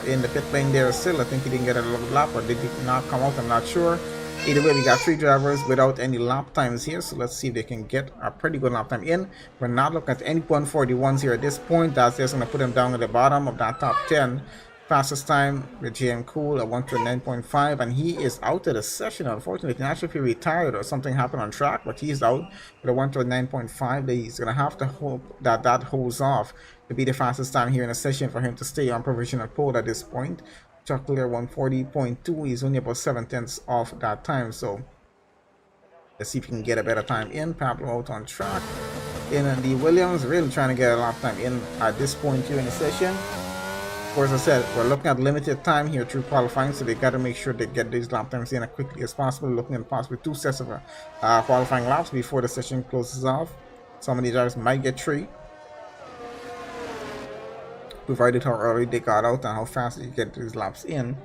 in the pit lane there still. I think he didn't get a lap, or did he not come out? I'm not sure. Either way, we got 3 drivers without any lap times here, so let's see if they can get a pretty good lap time in. We're not looking at any 141s here at this point. That's just going to put them down at the bottom of that top 10. Fastest time with JM Cool at 129.5, and he is out of the session. Unfortunately, not sure if he retired or something happened on track, but he's out with a 129.5. He's going to have to hope that that holds off to be the fastest time here in the session for him to stay on provisional pole at this point. Chuck Clear 140.2. He's only about 7 tenths off that time, so let's see if he can get a better time in. Pablo out on track in the Williams, really trying to get a lap time in at this point here in the session. Of course, as I said, we're looking at limited time here through qualifying, so they got to make sure they get these lap times in as quickly as possible. Looking at possibly 2 sets of qualifying laps before the session closes off. Some of these drivers might get 3, provided how early they got out and how fast you get these laps in.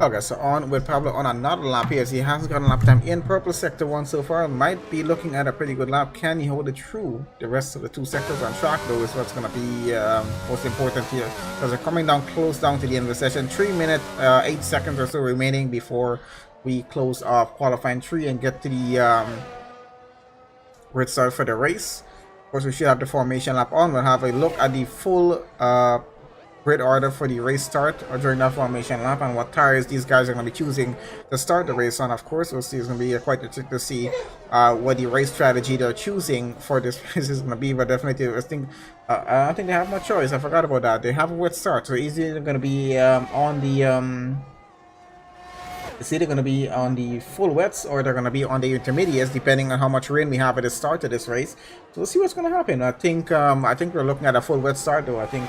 Okay, so on with Pablo on another lap here. He has got a lap time in purple sector 1 so far. Might be looking at a pretty good lap. Can he hold it through the rest of the 2 sectors on track, though, is what's going to be most important here. Because they're coming down close down to the end of the session. 3 minutes, 8 seconds or so remaining before we close off qualifying 3 and get to the red start for the race. Of course, we should have the formation lap on. We'll have a look at the full grid order for the race start or during that formation lap and what tires these guys are going to be choosing to start the race on. Of course, we'll see. It's going to be quite interesting to see what the race strategy they're choosing for this race is going to be. But definitely, I don't think they have much choice. I forgot about that. They have a wet start, so it's either going to be on the it's either going to be on the full wets or they're going to be on the intermediates, depending on how much rain we have at the start of this race. So we'll see what's going to happen. I think we're looking at a full wet start, though. I think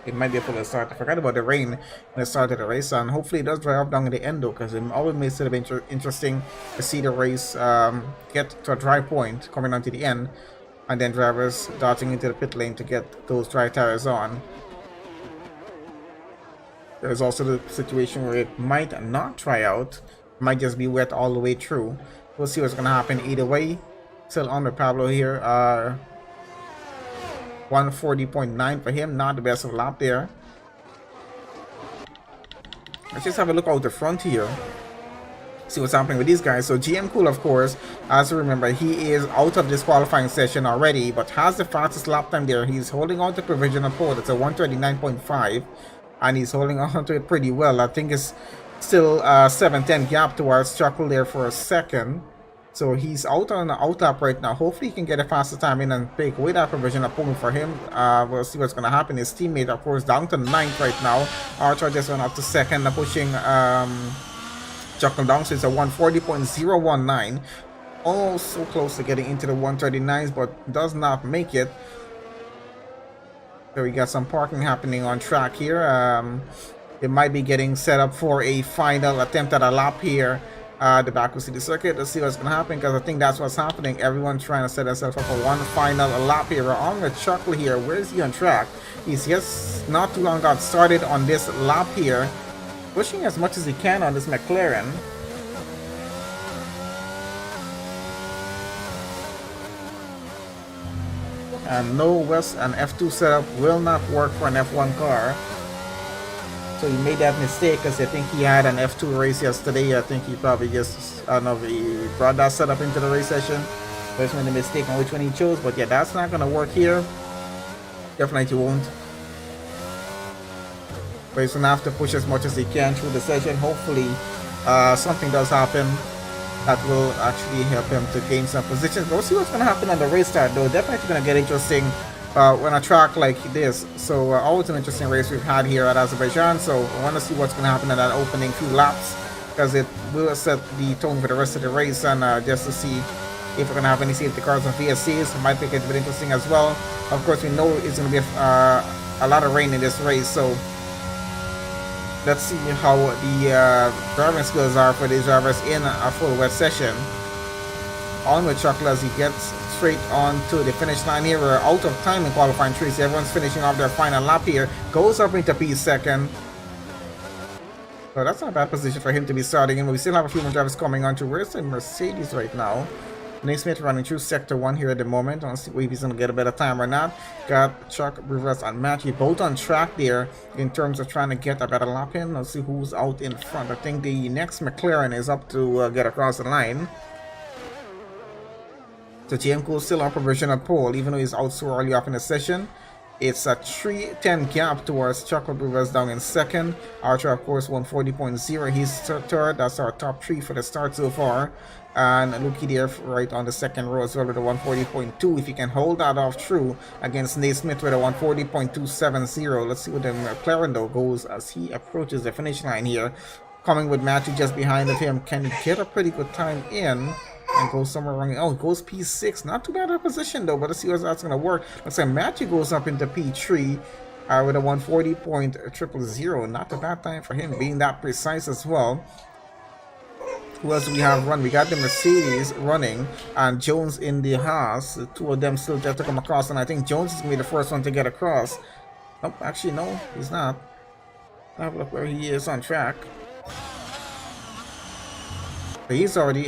it might be a full wet start. I forgot about the rain when it started the race, and hopefully it does dry up down in the end, though, because it always makes it a bit interesting to see the race get to a dry point coming onto the end, and then drivers darting into the pit lane to get those dry tires on. There's also the situation where it might not try out, might just be wet all the way through. We'll see what's going to happen either way. Still on with Pablo here. 140.9 for him, not the best of lap there. Let's just have a look out the front here. See what's happening with these guys. So GM Cool, of course, as you remember, he is out of this qualifying session already, but has the fastest lap time there. He's holding on to provisional pole. It's a 139.5. And he's holding on to it pretty well. I think it's still 7-10 gap towards Chuckle there for a second. So he's out on the out lap right now. Hopefully he can get a faster time in and take away that provisional pole for him. We'll see what's going to happen. His teammate, of course, down to 9th right now. Archer just went up to 2nd, pushing Chuckle down. So it's a 140.019. Almost so close to getting into the 139s, but does not make it. So we got some parking happening on track here. It might be getting set up for a final attempt at a lap here the Baku City Circuit. Let's see what's going to happen, because I think that's what's happening. Everyone's trying to set themselves up for one final lap here. We're on with Chuckle here. Where is he on track? He's just not too long got started on this lap here, pushing as much as he can on this McLaren. And no West and F2 setup will not work for an F1 car. So he made that mistake because I think he had an F2 race yesterday. I think he probably just, I don't know if he brought that setup into the race session. Just made a mistake on which one he chose. But yeah, that's not going to work here. Definitely won't. But he's going to have to push as much as he can through the session. Hopefully something does happen that will actually help him to gain some positions. But we'll see what's going to happen on the race start, though. Definitely going to get interesting when a track like this. So always an interesting race we've had here at Azerbaijan. So I want to see what's going to happen in that opening few laps, because it will set the tone for the rest of the race, and just to see if we're going to have any safety cars and VSCs. It might make it a bit interesting as well. Of course, we know it's going to be a lot of rain in this race, so let's see how the driving skills are for these drivers in a full wet session. On with Chuckle as he gets straight on to the finish line here. We're out of time in qualifying 3, so everyone's finishing off their final lap here. Goes up into P2nd. So that's not a bad position for him to be starting in, but we still have a few more drivers coming on to. Where's the Mercedes right now? Nate Smith running through sector 1 here at the moment. Let's see if he's going to get a better time or not. Got Chuck Rivers and Matthew both on track there in terms of trying to get a better lap in. Let's see who's out in front. I think the next McLaren is up to get across the line. So GM Cool still on provisional pole, even though he's out so early off in the session. It's a 3:10 gap towards Chuck Rivers down in 2nd. Archer, of course, 140.0. He's 3rd. That's our top 3 for the start so far. And Luki there right on the 2nd row as well with a 140.2. If he can hold that off true against Nate Smith with a 140.270. Let's see what the McLaren though goes as he approaches the finish line here. Coming with Matthew just behind of him. Can he get a pretty good time in and go somewhere wrong? Oh, it goes P6. Not too bad of a position though, but let's see how that's going to work. Looks like Matthew goes up into P3 with a 140.000. Not a bad time for him, being that precise as well. Who else do we have run? We got the Mercedes running and Jones in the Haas. The two of them still have to come across, and I think Jones is going to be the first one to get across. Oh, actually, no, he's not. Have a look where he is on track. So he's already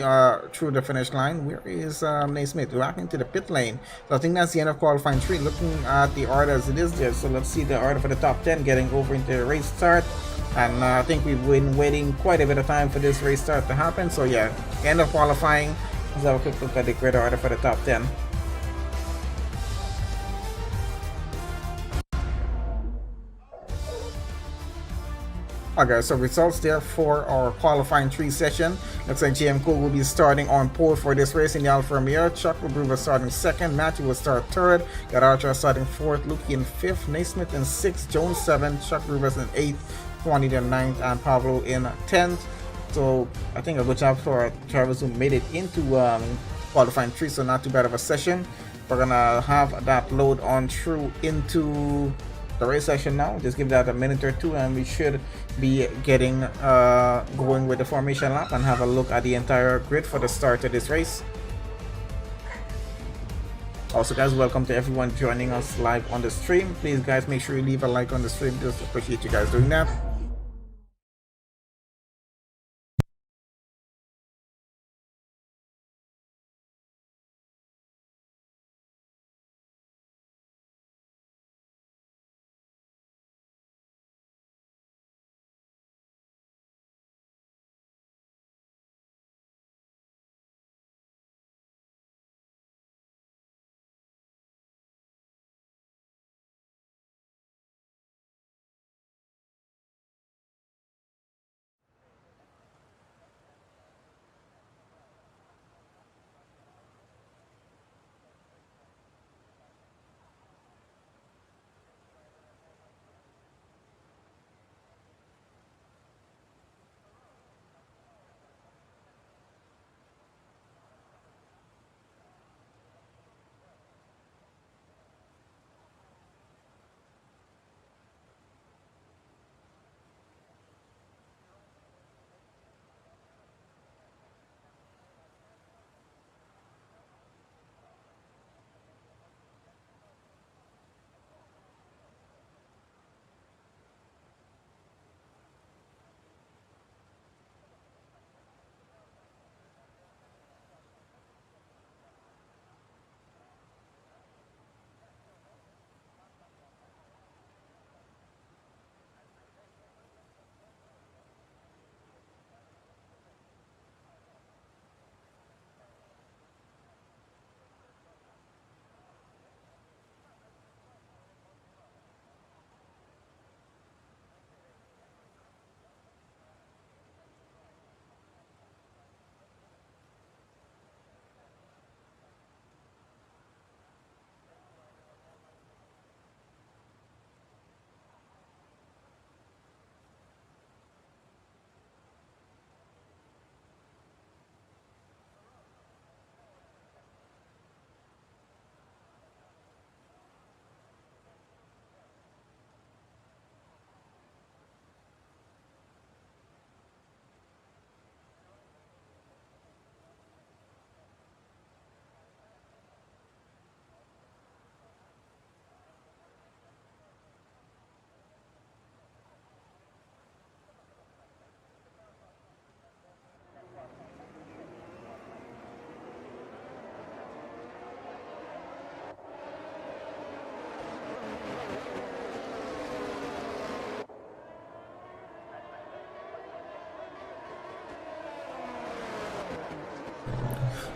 through the finish line. Where is Naismith? Back into the pit lane. So I think that's the end of qualifying 3. Looking at the order as it is there. So let's see the order for the top 10 getting over into the race start. And I think we've been waiting quite a bit of time for this race start to happen. So yeah, end of qualifying. Let's have a quick look at the grid order for the top 10. Okay, so results there for our qualifying 3 session. Looks like JM Cole will be starting on pole for this race in the Alfa Romeo. Chuck Brewer starting 2nd, Matthew will start 3rd, got Archer starting 4th, Luki in 5th, Naismith in 6th, Jones 7th, Chuck Brewer in 8th, Twanny in 9th, and Pablo in 10th. So I think a good job for our drivers who made it into qualifying 3, so not too bad of a session. We're gonna have that load on through into the race session now. Just give that a minute or 2 and we should be getting going with the formation lap and have a look at the entire grid for the start of this race. Also guys, welcome to everyone joining us live on the stream. Please guys, make sure you leave a like on the stream. Just appreciate you guys doing that.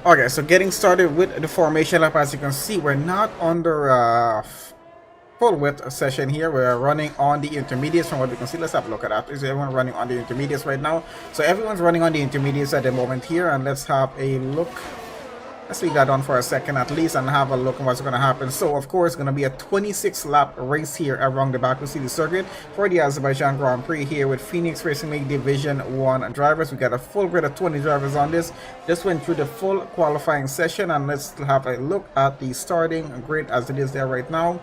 Okay, so getting started with the formation lap. As you can see, we're not under full width session here. We're running on the intermediates from what we can see. Let's have a look at that. Is everyone running on the intermediates right now? So everyone's running on the intermediates at the moment here, and let's have a look. Let's leave that on for a second at least and have a look at what's going to happen. So of course, it's going to be a 26 lap race here around the Baku City circuit for the Azerbaijan Grand Prix here with Phoenix Racing League Division 1 drivers. We got a full grid of 20 drivers on this. Just went through the full qualifying session, and let's have a look at the starting grid as it is there right now.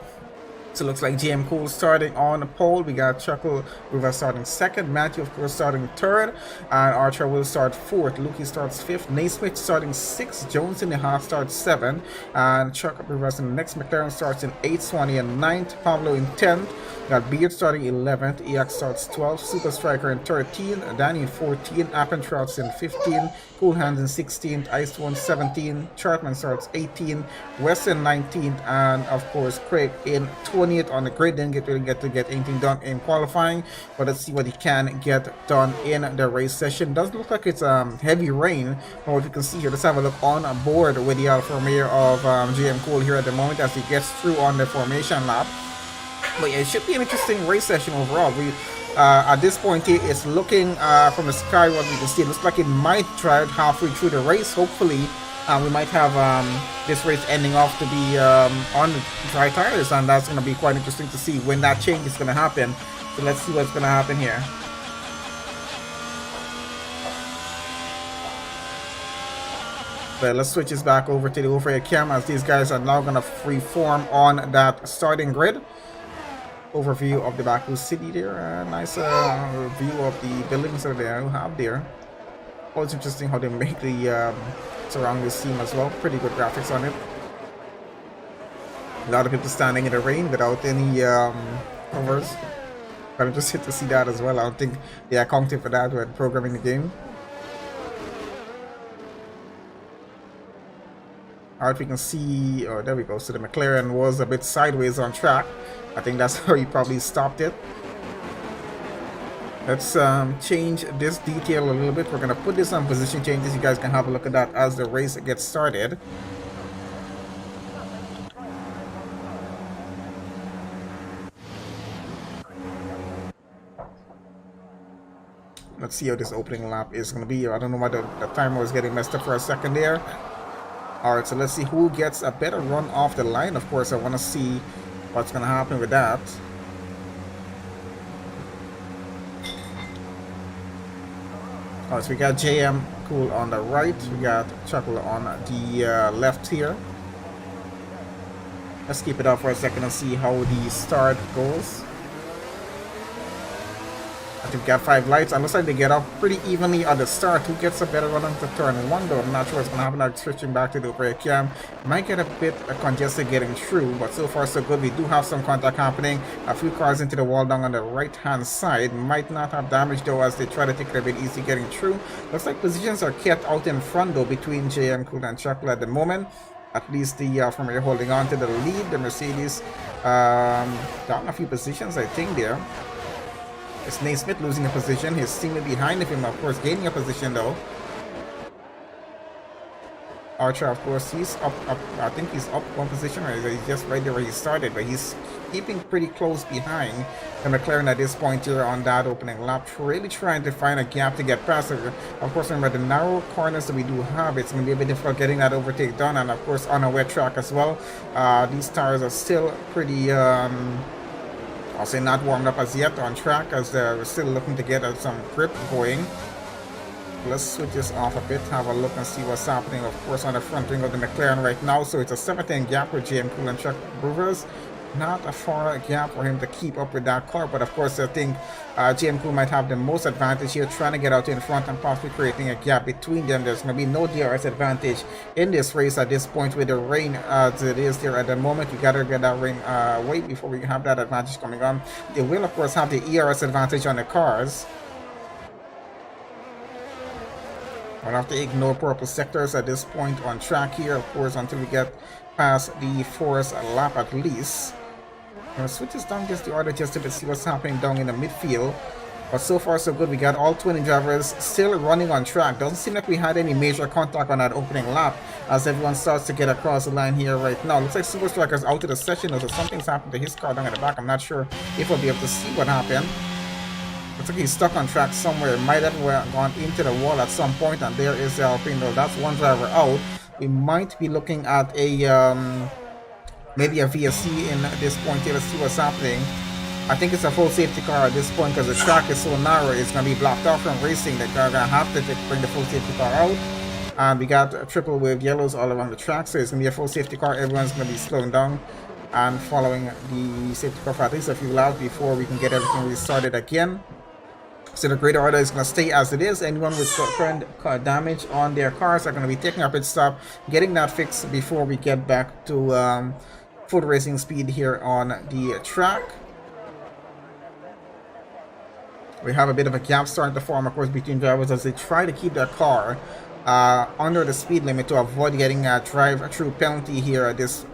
So it looks like GM Cool starting on the pole. We got Chuckle River starting second. Matthew, of course, starting third. And Archer will start fourth. Lukey starts fifth. Naismith starting sixth. Jones in the half starts seventh. And Chuck Rivers in the next. McLaren starts in eighth. Swanee in ninth. Pablo in 10th. Got Beard starting 11th. EX starts 12th. Super Striker in 13th. Danny in 14th. Appentrouts in 15th. Cool Hands in 16th. Ice One 17th. Chartman starts 18th. West in 19th. And of course, Craig in 20th on the grid. Didn't really get to get anything done in qualifying. But let's see what he can get done in the race session. Doesn't look like it's heavy rain. From what you can see here, let's have a look on board with the Alfa Romeo of GM Cool here at the moment as he gets through on the formation lap. But yeah, it should be an interesting race session overall. We at this point here, it's looking from the sky what we can see. It looks like it might drive halfway through the race. Hopefully, we might have this race ending off to be on the dry tires, and that's going to be quite interesting to see when that change is going to happen. So let's see what's going to happen here. But let's switch this back over to the overhead camera as these guys are now going to freeform on that starting grid. Overview of the Baku city there. Nice view of the buildings that they have there. Always interesting how they make the surrounding scene as well. Pretty good graphics on it. A lot of people standing in the rain without any covers. I'm interested to see that as well. I don't think they accounted for that when programming the game. Alright, we can see, oh there we go, so the McLaren was a bit sideways on track. I think that's how he probably stopped it. Let's change this detail a little bit. We're going to put this on position changes. You guys can have a look at that as the race gets started. Let's see how this opening lap is going to be. I don't know why the timer was getting messed up for a second there. Alright, so let's see who gets a better run off the line. Of course, I want to see what's going to happen with that. Alright, so we got JM Cool on the right. We got Chuckle on the left here. Let's keep it up for a second and see how the start goes. I think we got 5 lights. It looks like they get off pretty evenly at the start. Who gets a better run onto turn 1 though? I'm not sure what's going to happen. Now switching back to the overhead cam. Might get a bit congested getting through, but so far so good. We do have some contact happening. A few cars into the wall down on the right hand side. Might not have damage though as they try to take it a bit easy getting through. Looks like positions are kept out in front though between JM Cool and Chuckle at the moment. At least the from here holding on to the lead. The Mercedes down a few positions I think there. It's Naismith losing a position. His teammate behind him, of course, gaining a position though. Archer, of course, he's up. I think he's up one position, or he's just right there where he started, but he's keeping pretty close behind the McLaren at this point here on that opening lap. Really trying to find a gap to get past it. Of course, remember the narrow corners that we do have, it's going to be a bit difficult getting that overtake done, and of course on a wet track as well. These tires are still pretty. I'll say not warmed up as yet on track as we're still looking to get some grip going. Let's switch this off a bit, have a look and see what's happening, of course, on the front wing of the McLaren right now. So it's a 17 gap with JM Cool and Chuck Brewers. Not a far gap for him to keep up with that car, but of course I think JM Cool might have the most advantage here, trying to get out in front and possibly creating a gap between them. There's going to be no DRS advantage in this race at this point with the rain as it is there at the moment. We got to get that rain away before we have that advantage coming on. They will of course have the ERS advantage on the cars. We'll have to ignore purple sectors at this point on track here, of course, until we get past the first lap at least. I'm going to switch this down just the order just to see what's happening down in the midfield. But so far so good. We got all 20 drivers still running on track. Doesn't seem like we had any major contact on that opening lap as everyone starts to get across the line here right now. Looks like Super Striker's out of the session, so something's happened to his car down at the back. I'm not sure if we'll be able to see what happened. Looks like he's stuck on track somewhere. Might have gone into the wall at some point, and there is the Alpine. That's one driver out. We might be looking at a maybe a VSC in this point here. Let's see what's happening. I think it's a full safety car at this point because the track is so narrow. It's going to be blocked off from racing. They're going to have to bring the full safety car out. And we got triple wave yellows all around the track, so it's going to be a full safety car. Everyone's going to be slowing down. and following the safety car for at least a few laps before we can get everything restarted again. So the grid order is going to stay as it is. Anyone with current damage on their cars are going to be taking a pit stop, getting that fixed before we get back to full racing speed here on the track. We have a bit of a gap starting to form, of course, between drivers as they try to keep their car under the speed limit to avoid getting a drive-through penalty here at this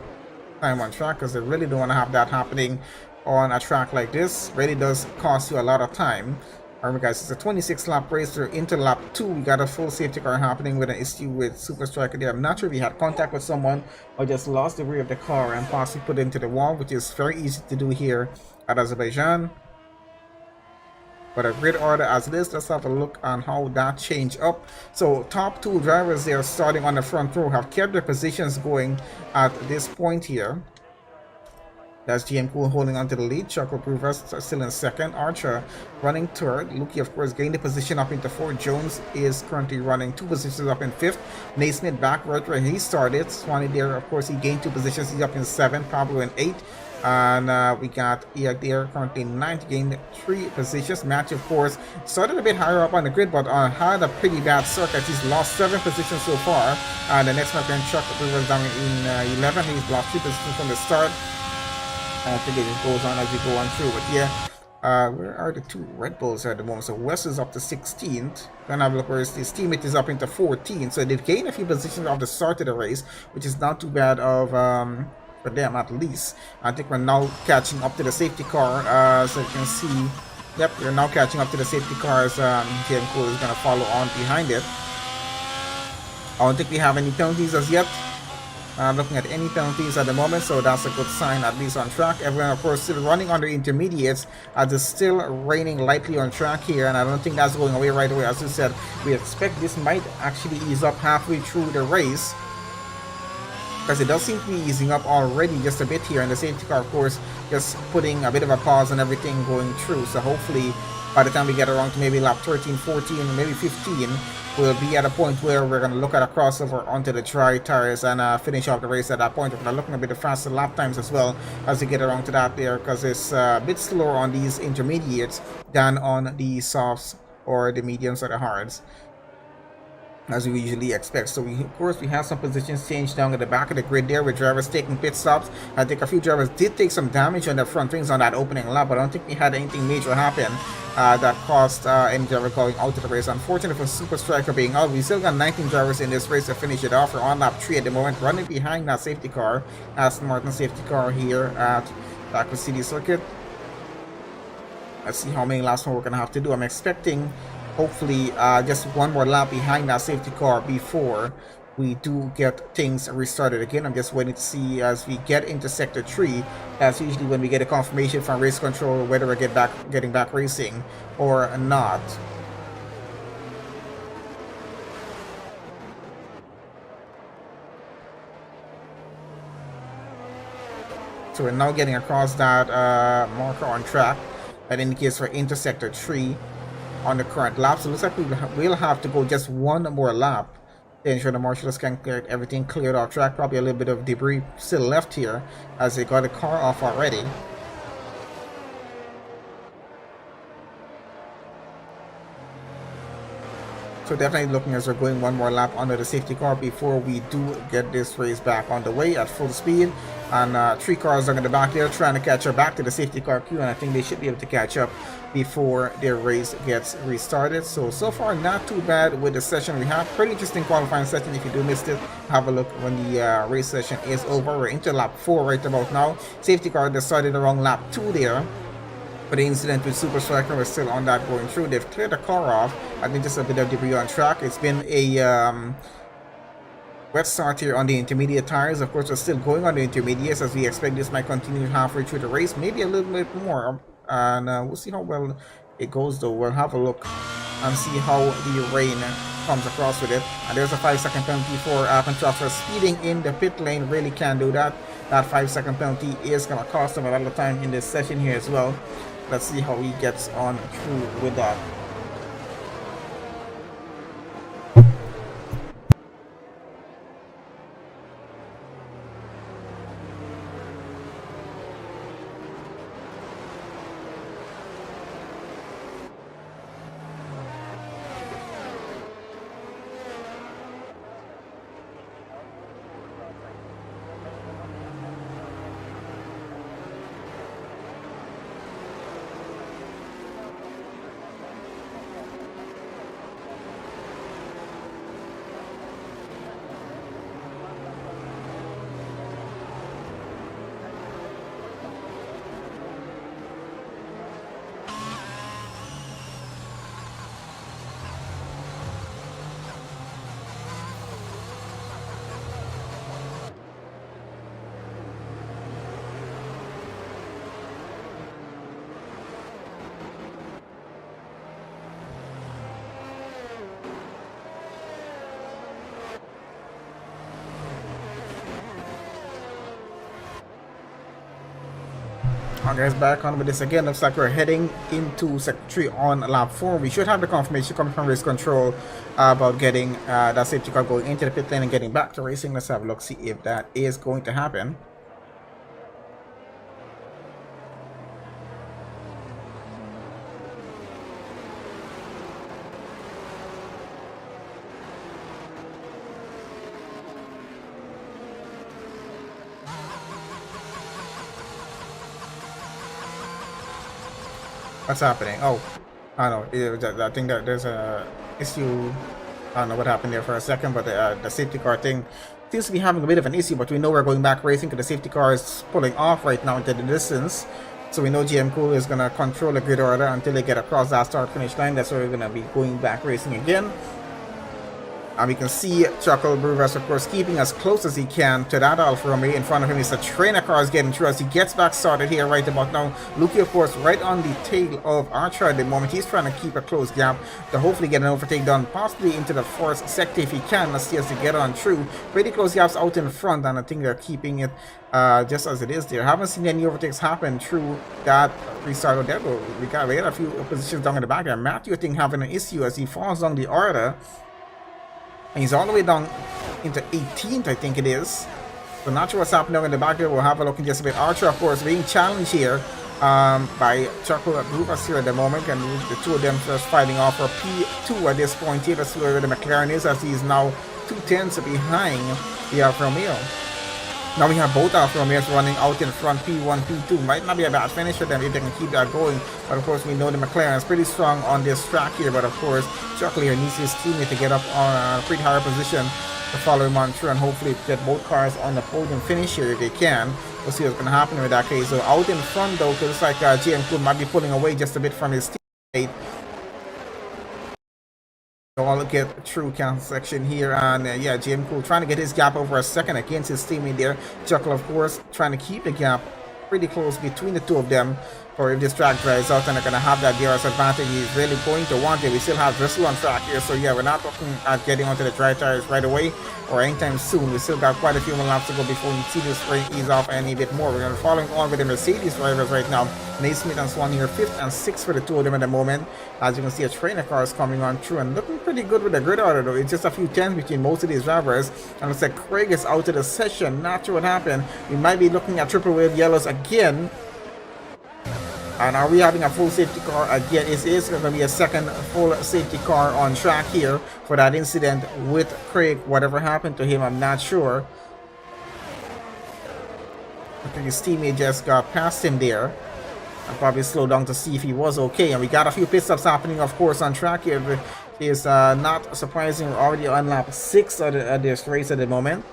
time on track, because they really don't want to have that happening on a track like this. Really does cost you a lot of time. Alright guys, it's a 26 lap race. We're into lap 2. We got a full safety car happening with an issue with Super Striker there. I'm not sure if he had contact with someone or just lost the rear of the car and possibly put it into the wall, which is very easy to do here at Azerbaijan. But a grid order as it is, let's have a look on how that changed up. So top 2 drivers there starting on the front row have kept their positions going at this point here. That's GM Cool holding on to the lead. Choco Provers still in second. Archer running third. Luki, of course, gained the position up into fourth. Jones is currently running 2 positions up in fifth. Naismith back right where he started. Swanee there, of course, he gained 2 positions. He's up in 7th. Pablo in 8th. And we got Iak there currently 9th, gained 3 positions. Matthew, of course, started a bit higher up on the grid, but had a pretty bad circuit. He's lost 7 positions so far. And the next man, Chuck Rivers down in 11th. He's lost 3 positions from the start. I think it just goes on as you go on through, but yeah, where are the 2 Red Bulls at the moment? So West is up to 16th. Then have a look where his teammate is up into 14th. So they've gained a few positions off the start of the race, which is not too bad of for them at least. I think we're now catching up to the safety car. So you can see, yep, we're now catching up to the safety cars. JM Cool is going to follow on behind it. I don't think we have any penalties as yet. I'm looking at any penalties at the moment, so that's a good sign, at least on track. Everyone, of course, still running under intermediates as it's still raining lightly on track here, and I don't think that's going away right away. As I said, we expect this might actually ease up halfway through the race, because it does seem to be easing up already just a bit here, and the safety car, of course, just putting a bit of a pause on everything going through. So hopefully by the time we get around to maybe lap 13, 14, maybe 15, we'll be at a point where we're going to look at a crossover onto the dry tires and finish off the race at that point. We're going to look at a bit of faster lap times as well as we get around to that there, because it's a bit slower on these intermediates than on the softs or the mediums or the hards, as we usually expect. So of course we have some positions changed down at the back of the grid there with drivers taking pit stops. I think a few drivers did take some damage on their front wings on that opening lap, but I don't think we had anything major happen that caused any driver going out of the race. Unfortunately for Super Striker being out, we still got 19 drivers in this race to finish it off. We're on lap 3 at the moment, running behind that safety car, Aston Martin safety car here at Baku City Circuit. Let's see how many laps more we're going to have to do. I'm expecting hopefully just one more lap behind that safety car before we do get things restarted again. I'm just waiting to see as we get into sector 3. That's usually when we get a confirmation from race control whether we're getting back racing or not. So we're now getting across that marker on track that indicates we're into sector 3 on the current lap. So it looks like we'll have to go just one more lap to ensure the marshals can get everything cleared off track. Probably a little bit of debris still left here as they got the car off already. So definitely looking as we're going one more lap under the safety car before we do get this race back on the way at full speed. And 3 cars are in the back there trying to catch up back to the safety car queue, and I think they should be able to catch up before their race gets restarted. So far not too bad with the session we have. Pretty interesting qualifying session. If you do miss it, have a look when the race session is over. We're into lap 4 right about now. Safety car decided around lap 2 there. But the incident with Super Striker was still on that going through. They've cleared the car off. I think just a bit of debris on track. It's been a wet start here on the intermediate tires. Of course, we're still going on the intermediates as we expect this might continue halfway through the race. Maybe a little bit more. And we'll see how well it goes though. We'll have a look and see how the rain comes across with it. And there's a 5-second penalty for Alcantara for speeding in the pit lane. Really can't do that. That 5-second penalty is going to cost him a lot of time in this session here as well. Let's see how he gets on through with that. Guys, back on with this again. Looks like we're heading into sector 3 on lap 4. We should have the confirmation coming from race control about getting that safety car going into the pit lane and getting back to racing. Let's have a look, see if that is going to happen. What's happening? Oh, I don't know. I think that there's a issue. I don't know what happened there for a second, but the safety car thing seems to be having a bit of an issue. But we know we're going back racing because the safety car is pulling off right now into the distance. So we know GM Cool is going to control the grid order until they get across that start-finish line. That's where we're going to be going back racing again. And we can see Chuckle Brewers, of course, keeping as close as he can to that Alfa Romeo. In front of him is the trainer cars getting through as he gets back started here right about now. Luki, of course, right on the tail of Archer at the moment. He's trying to keep a close gap to hopefully get an overtake done, possibly into the first sector if he can. Let's see as to get on through. Pretty close gaps out in front, and I think they're keeping it just as it is there. Haven't seen any overtakes happen through that restart of that. We got a few positions down in the back there. Matthew, I think, having an issue as he falls down the order. And he's all the way down into 18th, I think it is. So not sure what's happening in the back there. We'll have a look in just a bit. Archer, of course, being challenged here by Chocolate Rufus here at the moment. And the two of them just fighting off for P2 at this point here. That's where the McLaren is, as he's now 2 tenths behind the Alfa Romeo. Now we have both Alfa Romeos running out in front, P1, P2. Might not be a bad finish for them if they can keep that going. But of course, we know the McLaren is pretty strong on this track here. But of course, Chuckle here needs his teammate to get up on a pretty higher position to follow him on through and hopefully get both cars on the podium finish here if they can. We'll see what's going to happen with that case. So out in front though, it looks like GM Cool might be pulling away just a bit from his teammate. So I'll get through count section here, and yeah, GM Cool trying to get his gap over a second against his teammate there. Chuckle, of course, trying to keep the gap pretty close between the two of them. Or if this track dries out and they're going to have that DRS advantage, he's really going to want it. We still have Bristol on track here, so yeah, we're not looking at getting onto the dry tires right away or anytime soon. We still got quite a few more laps to go before we see this rain ease off any bit more. We're going to be following on with the Mercedes drivers right now. Naismith and Swan here, 5th and 6th for the two of them at the moment. As you can see, a trainer car is coming on through and looking pretty good with the grid order though. It's just a few tenths between most of these drivers. And looks like Craig is out of the session. Not sure what happened. We might be looking at triple wave yellows again. And are we having a full safety car again? It is going to be a second full safety car on track here for that incident with Craig. Whatever happened to him, I'm not sure. I think his teammate just got past him there. I'll probably slow down to see if he was okay. And we got a few pit stops happening, of course, on track here. It is not surprising. We're already on lap 6 of this race at the moment.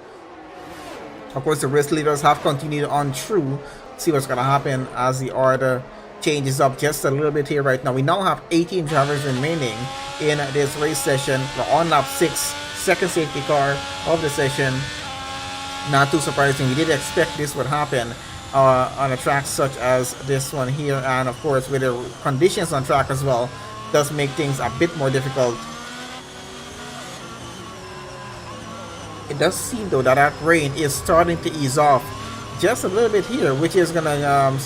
Of course, the race leaders have continued on through. See what's going to happen as the order changes up just a little bit here right now. We now have 18 drivers remaining in this race session. We're on lap 6, second safety car of the session. Not too surprising. We did expect this would happen on a track such as this one here, and of course with the conditions on track as well, does make things a bit more difficult. It does seem though that that rain is starting to ease off just a little bit here, which is gonna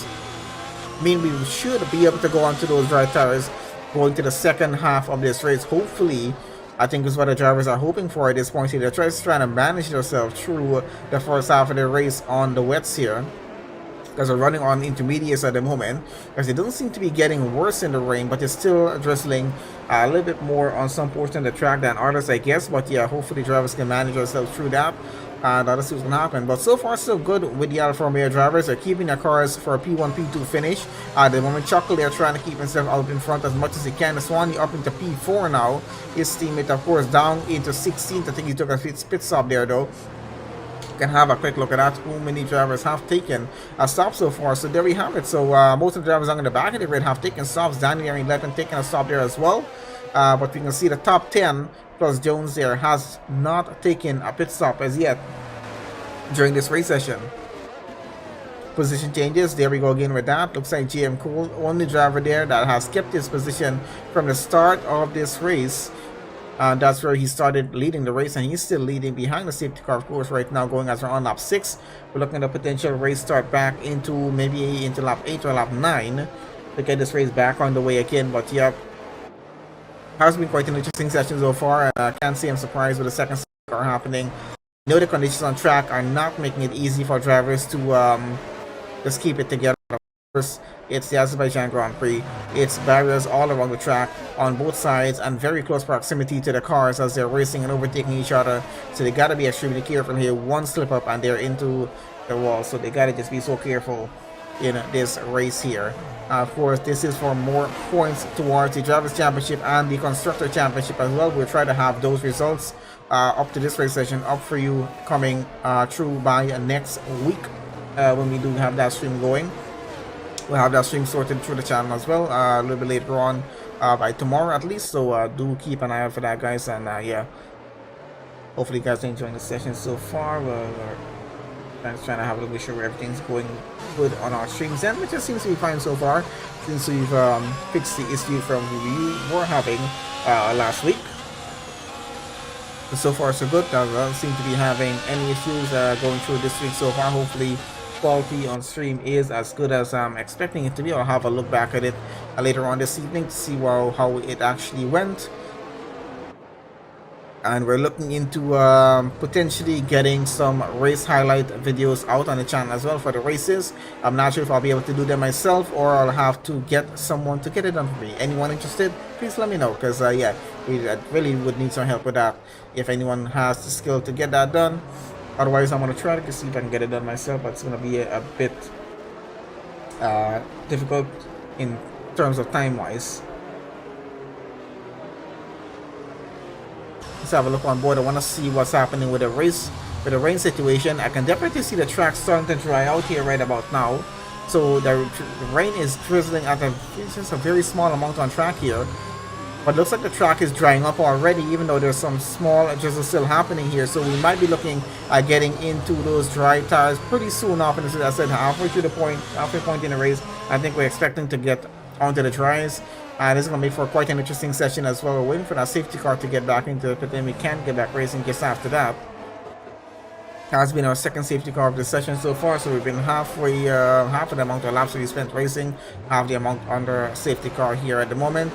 mean we should be able to go onto those dry tires going to the second half of this race. Hopefully, I think is what the drivers are hoping for at this point here. They're just trying to manage themselves through the first half of the race on the wets here, because we're running on intermediates at the moment, because it doesn't seem to be getting worse in the rain, but it's still drizzling a little bit more on some portion of the track than others, I guess. But yeah, hopefully drivers can manage themselves through that. And let's see what's going to happen. But so far, so good with the Alfa Romeo drivers. They're keeping their cars for a P1, P2 finish. At the moment, Chuckle, they're trying to keep himself out in front as much as he can. Swanee up into P4 now. His teammate, of course, down into 16th. I think he took a pit stop there, though. You can have a quick look at that. How many drivers have taken a stop so far? So there we have it. So most of the drivers on the back of the grid have taken stops. Daniel and 11 taking a stop there as well. But we can see the top 10 plus Jones there has not taken a pit stop as yet during this race session. Position changes, there we go again with that. Looks like GM Cool, only driver there that has kept his position from the start of this race. That's where he started leading the race, and he's still leading behind the safety car, of course, right now, going as we're on lap 6. We're looking at a potential race start back into maybe into lap 8 or lap 9 to get this race back on the way again. But yeah, has been quite an interesting session so far, and I can't say I'm surprised with the second safety car happening. You know, the conditions on track are not making it easy for drivers to just keep it together. Of course, it's the Azerbaijan Grand Prix. It's barriers all around the track on both sides and very close proximity to the cars as they're racing and overtaking each other. So they gotta be extremely careful here. One slip up and they're into the wall. So they gotta just be so careful in this race here. Of course, this is for more points towards the Drivers' Championship and the Constructor Championship as well. We'll try to have those results up to this race session up for you coming through by next week when we do have that stream going. We'll have that stream sorted through the channel as well a little bit later on by tomorrow at least. So do keep an eye out for that, guys. And yeah, hopefully you guys are enjoying the session so far. We're trying to have a little bit sure everything's going good on our streams, and it just seems to be fine so far since we've fixed the issue from we were having last week. So far so good. Doesn't seem to be having any issues going through this week so far. Hopefully quality on stream is as good as I'm expecting it to be. I'll have a look back at it later on this evening to see how it actually went. And we're looking into potentially getting some race highlight videos out on the channel as well for the races. I'm not sure if I'll be able to do them myself or I'll have to get someone to get it done for me. Anyone interested, please let me know, because yeah, we really would need some help with that if anyone has the skill to get that done. Otherwise, I'm going to try to see if I can get it done myself, but it's going to be a bit difficult in terms of time-wise. Let's have a look on board. I want to see what's happening with the race, with the rain situation. I can definitely see the track starting to dry out here right about now. So the rain is drizzling at just a very small amount on track here. But looks like the track is drying up already, even though there's some small drizzle still happening here. So we might be looking at getting into those dry tires pretty soon off. And as I said, halfway point in the race, I think we're expecting to get onto the dries. This is going to make for quite an interesting session as well. We're waiting for that safety car to get back into it, but then we can get back racing just after that. Has been our second safety car of the session so far, so we've been half of the amount of laps we spent racing, half the amount under safety car here at the moment.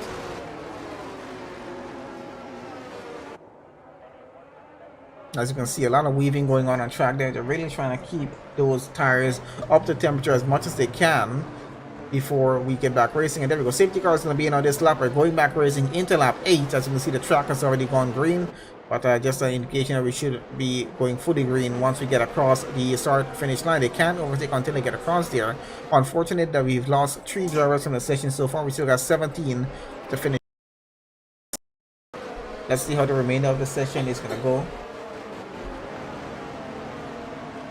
As you can see, a lot of weaving going on track there. They're really trying to keep those tires up to temperature as much as they can before we get back racing. And there we go. Safety car is going to be in on this lap. We're going back racing into lap 8. As you can see, the track has already gone green, but just an indication that we should be going fully green once we get across the start finish line. They can't overtake until they get across there. Unfortunate that we've lost 3 drivers from the session so far. We still got 17 to finish. Let's see how the remainder of the session is going to go.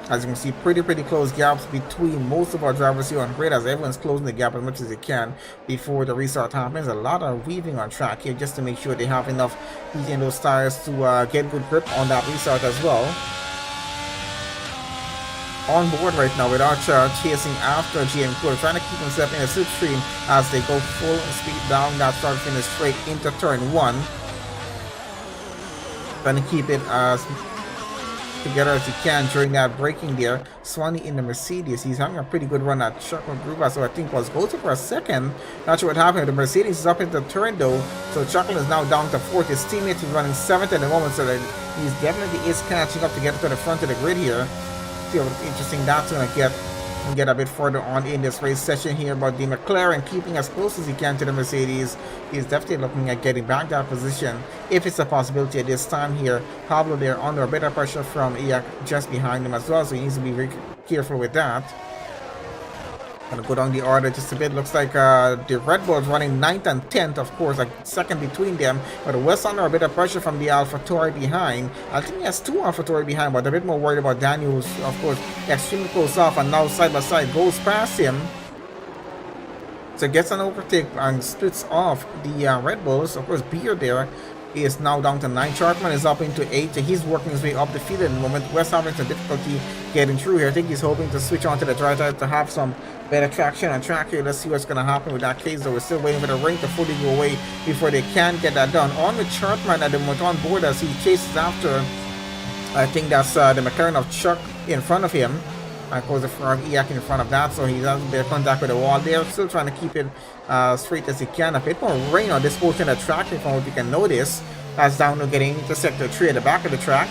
As you can see, pretty close gaps between most of our drivers here on grid, as everyone's closing the gap as much as they can before the restart happens. A lot of weaving on track here just to make sure they have enough heat in those tires to get good grip on that restart as well. On board right now with Archer chasing after GM Cooler, trying to keep himself in a slipstream as they go full speed down that start finish straight into turn 1. Trying to keep it as together as you can during that braking there. Swanee in the Mercedes, he's having a pretty good run at Chuckle Gruber, so I think was Goto for a second. Not sure what happened. The Mercedes is up into the turn though, so Chuckle is now down to 4th. His teammate is running 7th at the moment, so that he's definitely catching up to get to the front of the grid here. See how interesting that's going to get a bit further on in this race session here. But the McLaren keeping as close as he can to the Mercedes. He's definitely looking at getting back that position if it's a possibility at this time here. Pablo there under a bit of pressure from Iak just behind him as well, so he needs to be very careful with that. Gonna go down the order just a bit. Looks like the Red Bulls running 9th and 10th, of course, a second between them. But West under a bit of pressure from the AlphaTauri behind. I think he has 2 AlphaTauri behind, but a bit more worried about Daniel, who's, of course, extremely close off, and now side by side goes past him. So gets an overtake and splits off the Red Bulls. Of course, Beer there He is now down to 9. Chartman is up into 8. He's working his way up the field at the moment. West having some difficulty getting through here. I think he's hoping to switch onto the dry tires to have some better traction on track here. Let's see what's going to happen with that case, though. We're still waiting for the rain to fully go away before they can get that done. On with Chartman at the moment on board as he chases after, I think that's the McLaren of Chuck in front of him. Of course, the Ferrari EAC in front of that, so he has a bit of contact with the wall there. Still trying to keep it straight as he can. A bit more rain on this portion of the track, from what you can notice. That's down to getting into sector 3 at the back of the track.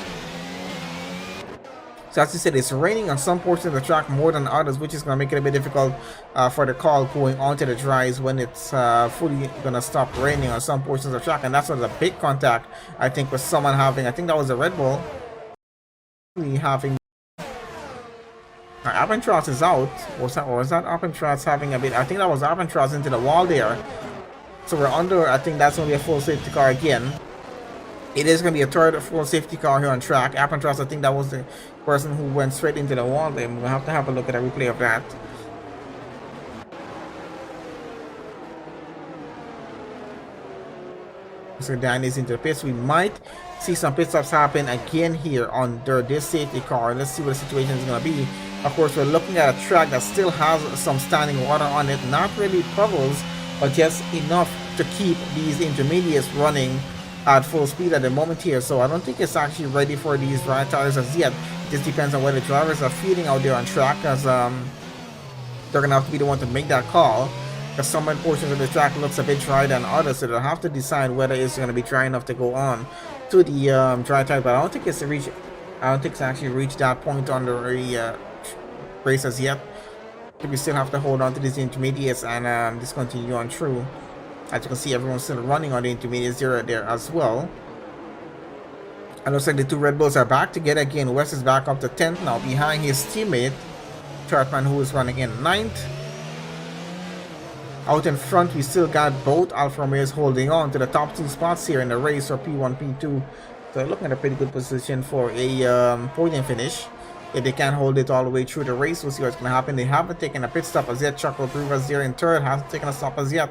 So as you said, it's raining on some portions of the track more than others, which is going to make it a bit difficult for the call going onto the dries when it's fully going to stop raining on some portions of the track. And that's where the big contact, I think, was someone having, I think that was a Red Bull, having. Appentros is out. Was that Appentros having a bit? I think that was Appentros into the wall there. So we're under, I think that's going to be a full safety car again. It is going to be a third full safety car here on track. Appentros, I think that was the person who went straight into the wall there. We'll have to have a look at a replay of that. So Dan is into the pits. We might see some pit stops happen again here under this safety car. Let's see what the situation is going to be. Of course, we're looking at a track that still has some standing water on it. Not really puddles, but just enough to keep these intermediates running at full speed at the moment here. So I don't think it's actually ready for these dry tires as yet. It just depends on where the drivers are feeling out there on track, as they're going to have to be the one to make that call. Because some portions of the track looks a bit dry than others, so they'll have to decide whether it's going to be dry enough to go on to the dry tire. But I don't think it's actually reached that point on the race as yet. We still have to hold on to these intermediates and just continue on through. As you can see, everyone's still running on the intermediates there as well. And looks like the two Red Bulls are back together again. West is back up to 10th now, behind his teammate Chartman, who is running in 9th. Out in front, we still got both Alfa Romeos holding on to the top 2 spots here in the race for P1, P2. So looking at a pretty good position for a podium finish. If they can hold it all the way through the race, we'll see what's going to happen. They haven't taken a pit stop as yet. Chocolate Rivers there in 3rd, hasn't taken a stop as yet.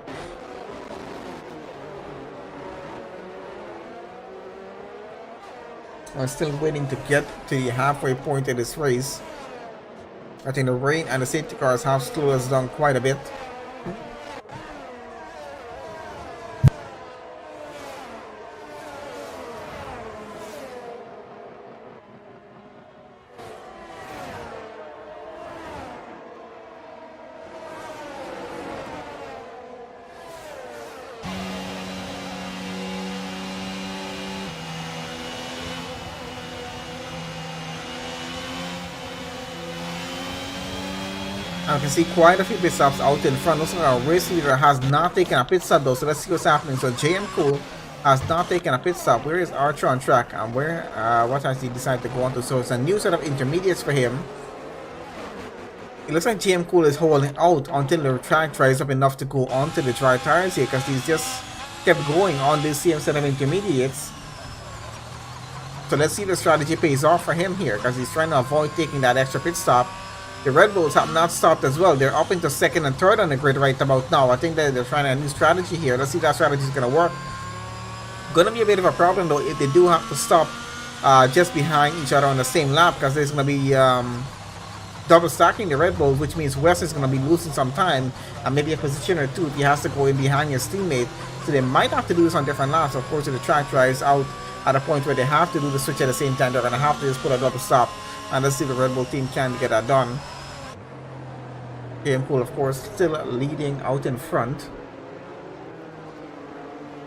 I'm still waiting to get to the halfway point of this race. I think the rain and the safety cars have slowed us down quite a bit. I can see quite a few pit stops out in front. Looks like our race leader has not taken a pit stop though, so let's see what's happening. So JM Cool has not taken a pit stop. Where is Archer on track, and where what has he decided to go on to? So it's a new set of intermediates for him. It looks like JM Cool is holding out until the track dries up enough to go onto the dry tires here, because he's just kept going on this same set of intermediates. So let's see if the strategy pays off for him here, because he's trying to avoid taking that extra pit stop. The Red Bulls have not stopped as well. They're up into 2nd and 3rd on the grid right about now. I think that they're trying a new strategy here. Let's see if that strategy is going to work. Going to be a bit of a problem though if they do have to stop just behind each other on the same lap, because there's going to be double stacking the Red Bulls, which means West is going to be losing some time and maybe a position or two if he has to go in behind his teammate. So they might have to do this on different laps. Of course, if the track drives out at a point where they have to do the switch at the same time, they're going to have to just put a double stop. And let's see if the Red Bull team can get that done. JM Cool, of course, still leading out in front.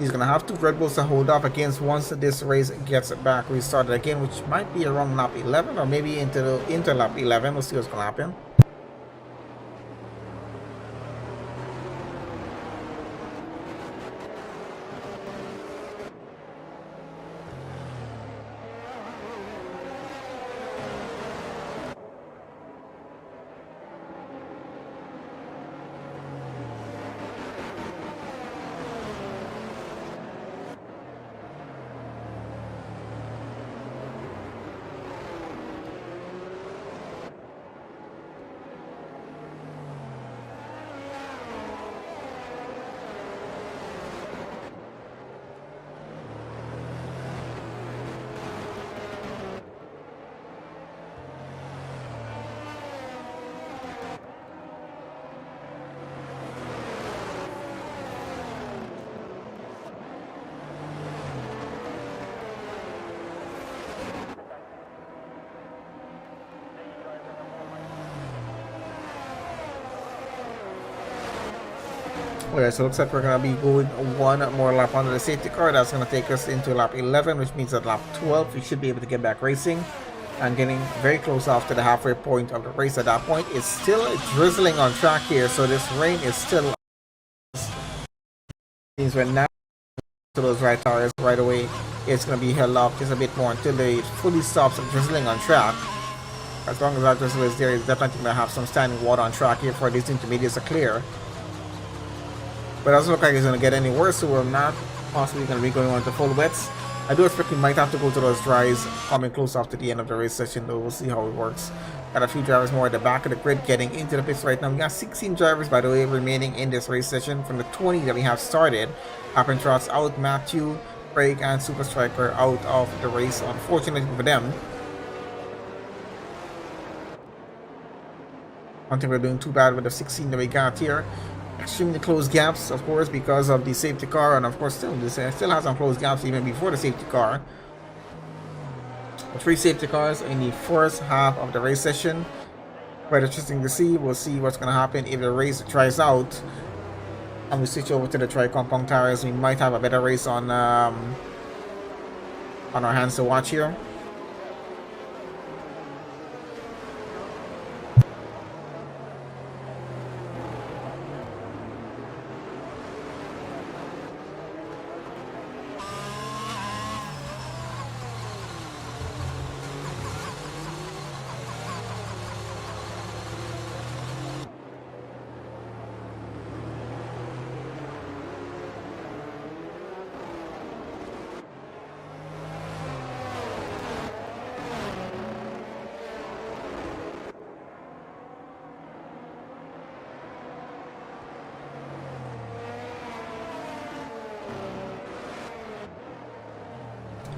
He's going to have 2 Red Bulls to hold up against once this race gets back restarted again, which might be around lap 11 or maybe into lap 11. We'll see what's going to happen. Alright, so it looks like we're going to be going one more lap under the safety car. That's going to take us into lap 11, which means at lap 12 we should be able to get back racing and getting very close off to the halfway point of the race. At that point, it's still drizzling on track here, so this rain is still means we're now to those right tires right away. It's going to be held off just a bit more until it fully stops drizzling on track. As long as that drizzle is there, it's definitely going to have some standing water on track here for these intermediates to clear. But it doesn't look like it's going to get any worse, so we're not possibly going to be going on to full wets. I do expect we might have to go to those dries coming close off to the end of the race session, though we'll see how it works. Got a few drivers more at the back of the grid getting into the pits right now. We got 16 drivers, by the way, remaining in this race session from the 20 that we have started. Appentrot's out, Matthew, Craig, and Super Striker out of the race, unfortunately for them. I don't think we're doing too bad with the 16 that we got here. Extremely close gaps, of course, because of the safety car, and of course still has some close gaps even before the safety car. 3 safety cars in the first half of the race session. Quite interesting to see. We'll see what's going to happen if the race tries out and we switch over to the tri-compound tires. We might have a better race on our hands to watch here.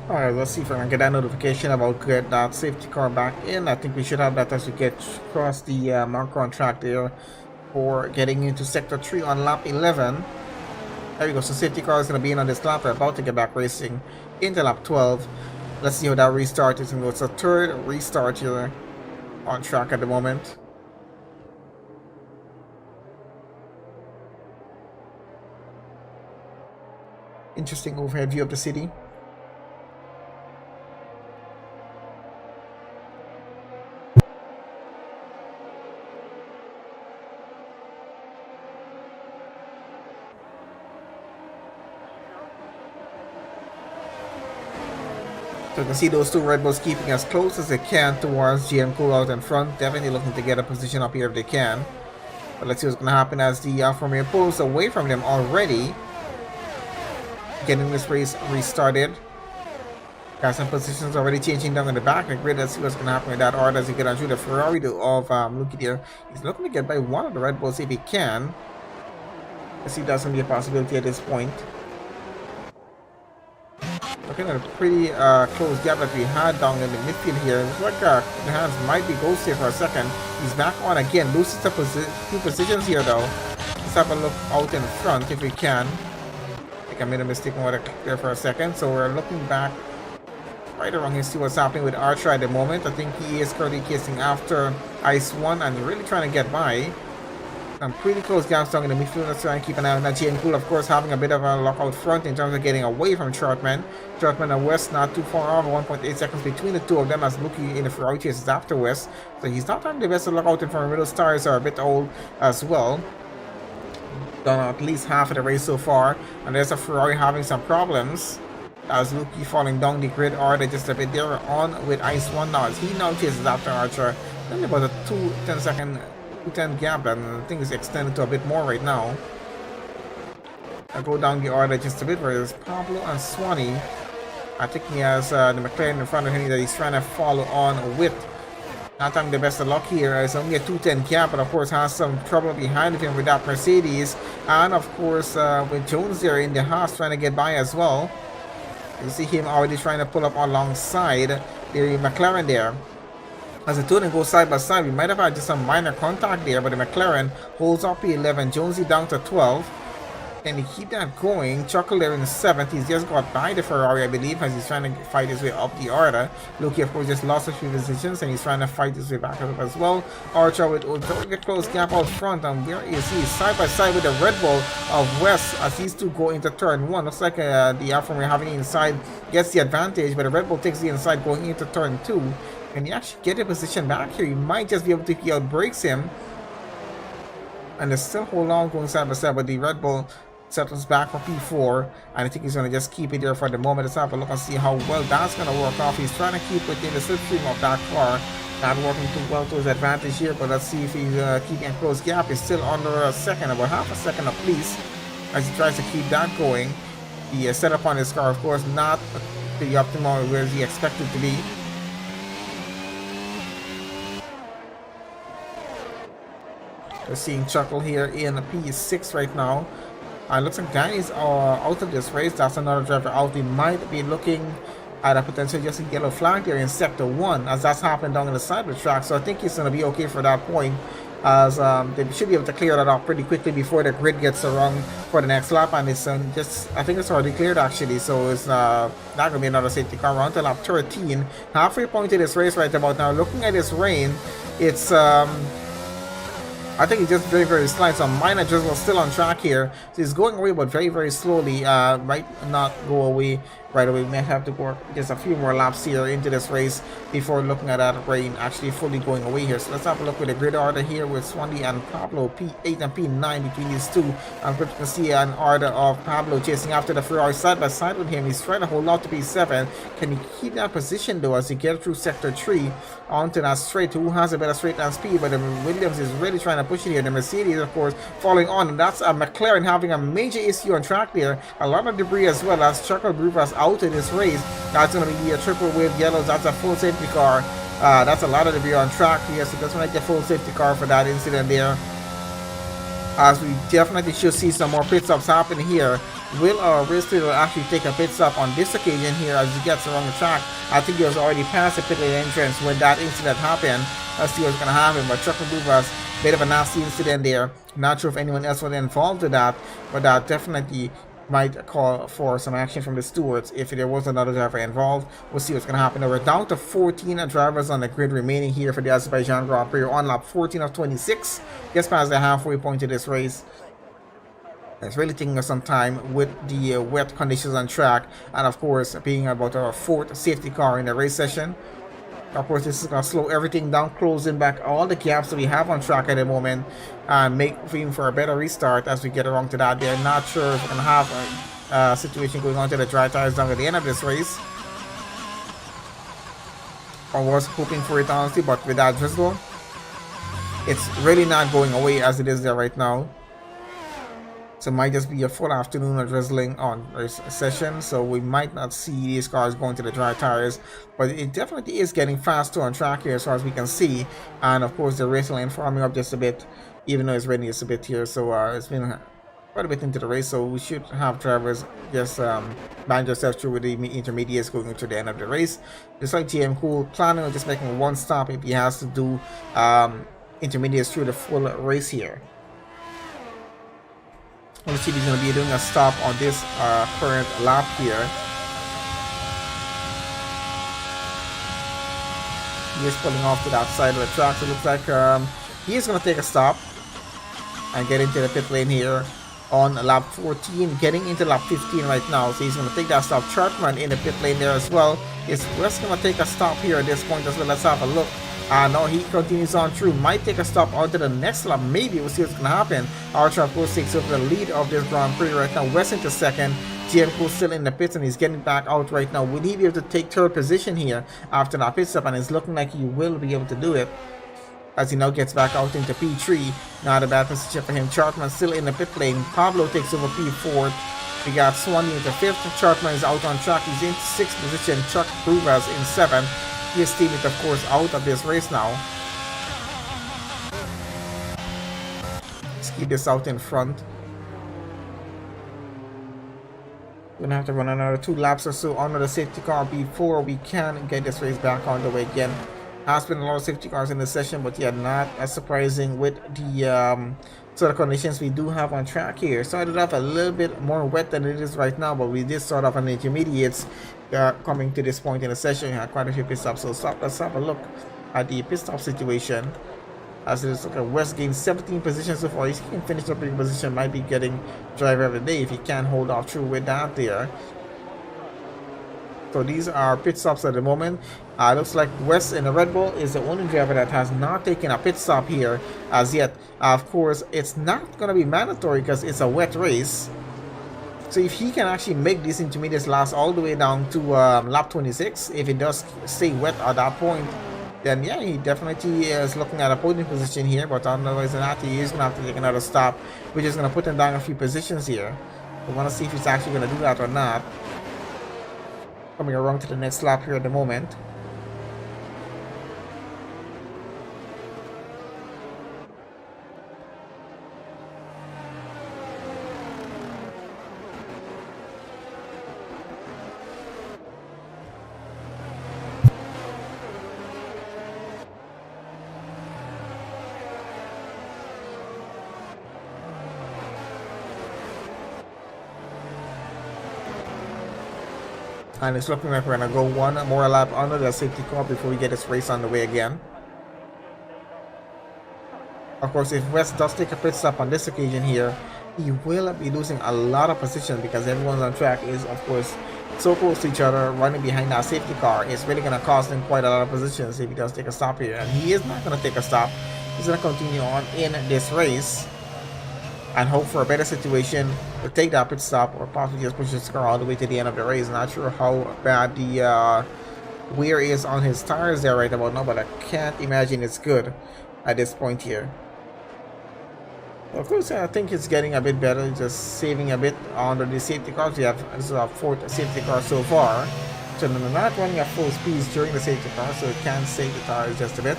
Alright, let's see if I can get that notification about get that safety car back in. I think we should have that as we get across the marker on track there for getting into sector 3 on lap 11. There we go, so safety car is going to be in on this lap. We're about to get back racing into lap 12. Let's see how that restart is going to go. It's a third restart here on track at the moment. Interesting overhead view of the city. So you can see those two Red Bulls keeping as close as they can towards GM Cool out in front. Definitely looking to get a position up here if they can. But let's see what's going to happen as the Alfa Romeo pulls away from them already. Getting this race restarted. Got some positions already changing down in the back. Grid. Let's see what's going to happen with that order as he get on through the Ferrari of Lucky there. He's looking to get by one of the Red Bulls if he can. Let's see if that's going to be a possibility at this point. Looking at a pretty close gap that we had down in the midfield here. It looks like the hands might be ghost here for a second. He's back on again. Loses the two positions here though. Let's have a look out in front if we can. I think I made a mistake on what I clicked there for a second. So we're looking back right around here to see what's happening with Archer at the moment. I think he is currently chasing after Ice 1 and really trying to get by. Some pretty close gaps down in the midfield. Let's try and keep an eye on that. GM Cool, of course, having a bit of a lock out front in terms of getting away from Troutman. Troutman and West not too far off, 1.8 seconds between the two of them as Lucky in the Ferrari chases after West. So he's not having the best of lock out in front. Middle stars are a bit old as well. Done at least half of the race so far. And there's a Ferrari having some problems. As Lucky falling down the grid order just a bit there on with Ice 1 now as he now chases after Archer. Only about a 2-10 gap, and I think it's extended to a bit more right now. I go down the order just a bit where there's Pablo and Swanee. I think he has the McLaren in front of him that he's trying to follow on with. Not having the best of luck here. It's only a 2:10 gap, but of course has some trouble behind him with that Mercedes, and of course with Jones there in the Haas trying to get by as well. You see him already trying to pull up alongside the McLaren there. As the two of them go side by side, we might have had just some minor contact there, but the McLaren holds up P11. Jonesy down to 12. Can he keep that going? Chuckle there in the 7th. He's just got by the Ferrari, I believe, as he's trying to fight his way up the order. Loki, of course, just lost a few positions, and he's trying to fight his way back up as well. Archer with a very close gap out front, and where is he? Side by side with the Red Bull of West as these two go into turn 1. Looks like the Alfa Romeo having inside gets the advantage, but the Red Bull takes the inside going into turn 2. Can he actually get a position back here? He might just be able to outbrakes him. And there's still hold on going side by side, but the Red Bull settles back for P4, and I think he's going to just keep it there for the moment. Let's have a look and see how well that's going to work off. He's trying to keep within the slipstream of that car. Not working too well to his advantage here, but let's see if he's keeping a close gap. He's still under a second, about half a second at least, as he tries to keep that going. The setup on his car, of course, not the optimal where he expected to be. We're seeing Chuckle here in P6 right now. Looks like Danny's out of this race. That's another driver out. We might be looking at a potential just a yellow flag there in sector 1, as that's happened down on the side of the track. So I think he's going to be okay for that point, as they should be able to clear that off pretty quickly before the grid gets around for the next lap. And it's just, I think it's already cleared actually, so it's not going to be another safety car around to lap 13. Halfway point to this race right about now. Looking at this rain, it's I think it's just very, very slight. So minor drizzle still on track here. So he's going away, but very, very slowly. Might not go away right away. We might have to work just a few more laps here into this race before looking at that rain actually fully going away here. So let's have a look with the grid order here with Swandy and Pablo, P8 and P9 between these two. And we can see an order of Pablo chasing after the Ferrari side by side with him. He's trying to hold out to P7. Can he keep that position though as he gets through sector 3 onto that straight? Who has a better straight line speed? But the Williams is really trying to push it here. The Mercedes, of course, following on, and that's a McLaren having a major issue on track there. A lot of debris as well, as Chuckle Brewers out in this race. That's going to be a triple wave yellows. That's a full safety car. That's a lot of debris on track here, so that's going to get a full safety car for that incident there. As we definitely should see some more pit stops happening here. Will our race leader actually take a pit stop on this occasion here as he gets around the track? I think he was already past the pit lane entrance when that incident happened. Let's see what's going to happen. But Chuckle Brewers, bit of a nasty incident there. Not sure if anyone else was involved with that, but that definitely might call for some action from the stewards if there was another driver involved. We'll see what's going to happen. Now we're down to 14 drivers on the grid remaining here for the Azerbaijan Grand Prix on lap 14 of 26. Just past the halfway point of this race. It's really taking us some time with the wet conditions on track, and of course being about our 4th safety car in the race session. Of course, this is going to slow everything down, closing back all the gaps that we have on track at the moment, and make room for a better restart as we get around to that. They're not sure if we're going to have a situation going on to the dry tires down at the end of this race. I was hoping for it honestly, but with that drizzle, it's really not going away as it is there right now. So it might just be a full afternoon of drizzling on this session, so we might not see these cars going to the dry tires, but it definitely is getting faster on track here as far as we can see. And of course the race lane forming up just a bit, even though it's raining just a bit here. So it's been quite a bit into the race, so we should have drivers just bind yourself through with the intermediates going to the end of the race. Just like GM Cool, planning on just making one stop if he has to do intermediates through the full race here. Let's see if he's going to be doing a stop on this current lap here. He is pulling off to that side of the track, so it looks like he is going to take a stop and get into the pit lane here on lap 14, getting into lap 15 right now. So he's going to take that stop. Chartman in the pit lane there as well. Is West going to take a stop here at this point as well? Let's have a look. No, he continues on through. Might take a stop onto the next lap. Maybe we'll see what's going to happen. Archer, of course, takes over the lead of this Grand Prix right now. West into second. GM still in the pits and he's getting back out right now. Will he be able to take third position here after that pit stop? And it's looking like he will be able to do it as he now gets back out into P3. Not a bad position for him. Chartman still in the pit lane. Pablo takes over P4. We got Swanee into 5th. Chartman is out on track. He's in 6th position. Chuck Bruvas in 7th. His teammate, of course, out of this race now. Let's keep this out in front. We're gonna have to run another 2 laps or so under the safety car before we can get this race back on the way again. Has been a lot of safety cars in this session, but yeah, not as surprising with the So the conditions we do have on track here started off a little bit more wet than it is right now, but we did start off on the intermediates coming to this point in the session. We had quite a few pit stops, so let's have a look at the pit stop situation. As it is, look at West gained 17 positions so far. He can finish up in position, might be getting driver of the day if he can hold off through with that there. So these are pit stops at the moment. Looks like West in the Red Bull is the only driver that has not taken a pit stop here as yet. Of course, it's not going to be mandatory because it's a wet race. So if he can actually make these intermediates last all the way down to lap 26, if it does stay wet at that point, then yeah, he definitely is looking at a podium position here. But otherwise than that, he is going to have to take another stop, which is going to put him down a few positions here. We want to see if he's actually going to do that or not. Coming around to the next lap here at the moment. And it's looking like we're going to go one more lap under the safety car before we get this race on the way again. Of course, if West does take a pit stop on this occasion here, he will be losing a lot of position because everyone's on track is, of course, so close to each other, running behind that safety car. It's really going to cost him quite a lot of positions if he does take a stop here. And he is not going to take a stop. He's going to continue on in this race and hope for a better situation to take that pit stop or possibly just push his car all the way to the end of the race. Not sure how bad the wear is on his tires there right about now, but I can't imagine it's good at this point here. Of course, I think it's getting a bit better, just saving a bit under the safety cars. We have this is our fourth safety car so far, so they're not running at full speeds during the safety car, so it can save the tires just a bit.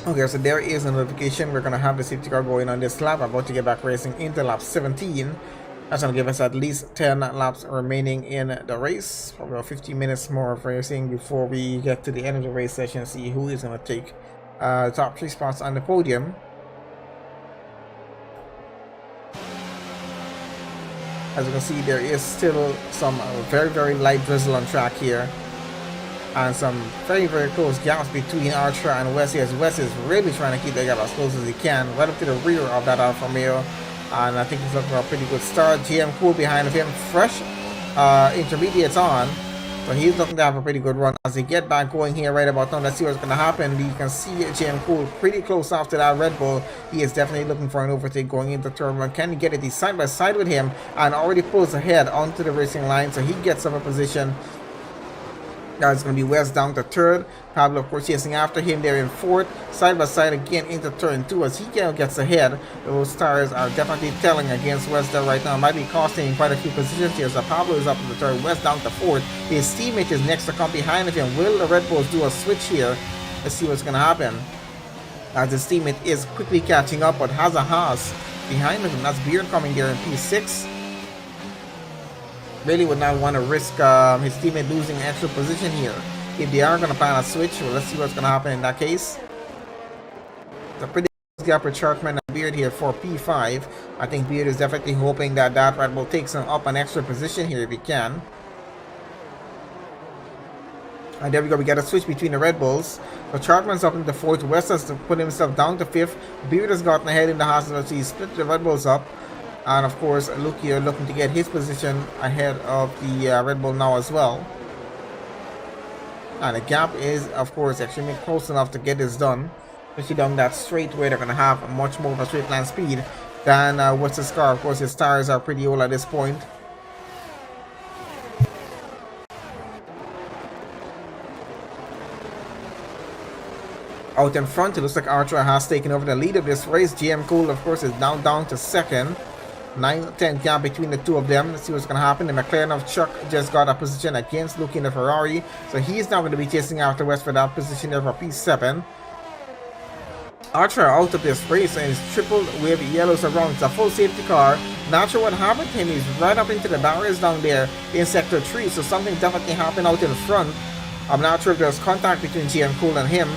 Okay, so there is a notification. We're going to have the safety car going on this lap. About to get back racing into lap 17. That's going to give us at least 10 laps remaining in the race. Probably about 15 minutes more of racing before we get to the end of the race session and see who is going to take top 3 spots on the podium. As you can see, there is still some very light drizzle on track here. And some very close gaps between Archer and West here, as West is really trying to keep that gap as close as he can, right up to the rear of that Alfa Romeo. And I think he's looking for a pretty good start. GM Cool behind of him, fresh intermediates on. So he's looking to have a pretty good run as they get back going here right about now. Let's see what's going to happen. You can see GM Cool pretty close after that Red Bull. He is definitely looking for an overtake going into turn 1. Can he get it? He's side by side with him and already pulls ahead onto the racing line. So he gets up a position. That's going to be West down to third. Pablo, of course, chasing after him there in fourth. Side by side again into turn 2 as he gets ahead. Those tires are definitely telling against West there right now. Might be costing him quite a few positions here. So Pablo is up in the third. West down to fourth. His teammate is next to come behind of him. Will the Red Bulls do a switch here? Let's see what's going to happen. as his teammate is quickly catching up, but has a Haas behind him. That's Beard coming there in P6. Really would not want to risk his teammate losing extra position here. If they are going to plan a switch, well, let's see what's going to happen in that case. It's a pretty close gap with Sharkman and Beard here for P5. I think Beard is definitely hoping that that Red Bull takes him up an extra position here if he can. And there we go, we get a switch between the Red Bulls. So Chartman's up into 4th, West has to put himself down to 5th. Beard has gotten ahead in the Haas, so he split the Red Bulls up. And of course, Luke here looking to get his position ahead of the Red Bull now as well. And the gap is, of course, extremely close enough to get this done. Especially down that straight where they're going to have much more of a straight line speed than West's car. Of course, his tires are pretty old at this point. Out in front, it looks like Archer has taken over the lead of this race. GM Cool, of course, is now down to 2nd. 9-10 gap between the two of them. Let's see what's going to happen. The McLaren of Chuck just got a position against Luke in the Ferrari. So he's now going to be chasing after West for that position there for P7. Archer out of this race and is tripled with yellows around. It's a full safety car. Not sure what happened to him. He's right up into the barriers down there in Sector 3. So something definitely happened out in front. I'm not sure if there was contact between GM Cool and him.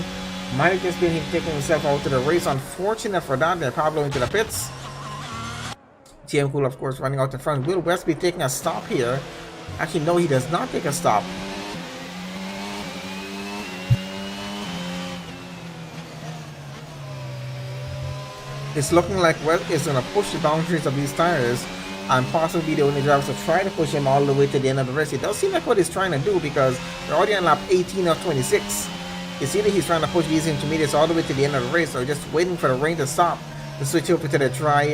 Might have just been him taking himself out to the race. Unfortunate for that. They're probably into the pits. GM Cool, of course, running out in front. Will West be taking a stop here? Actually, no, he does not take a stop. It's looking like West is going to push the boundaries of these tires and possibly the only drivers to try to push him all the way to the end of the race. It does seem like what he's trying to do because they're already on lap 18 of 26. It's either he's trying to push these intermediates all the way to the end of the race or just waiting for the rain to stop to switch over to the dry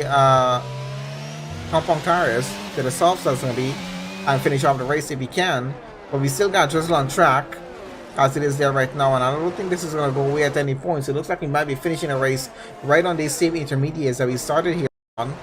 compound tires, to the soft stuff's going to be, and finish off the race if he can. But we still got Drizzle on track as it is there right now, and I don't think this is going to go away at any point. So it looks like we might be finishing a race right on these same intermediates that we started here on.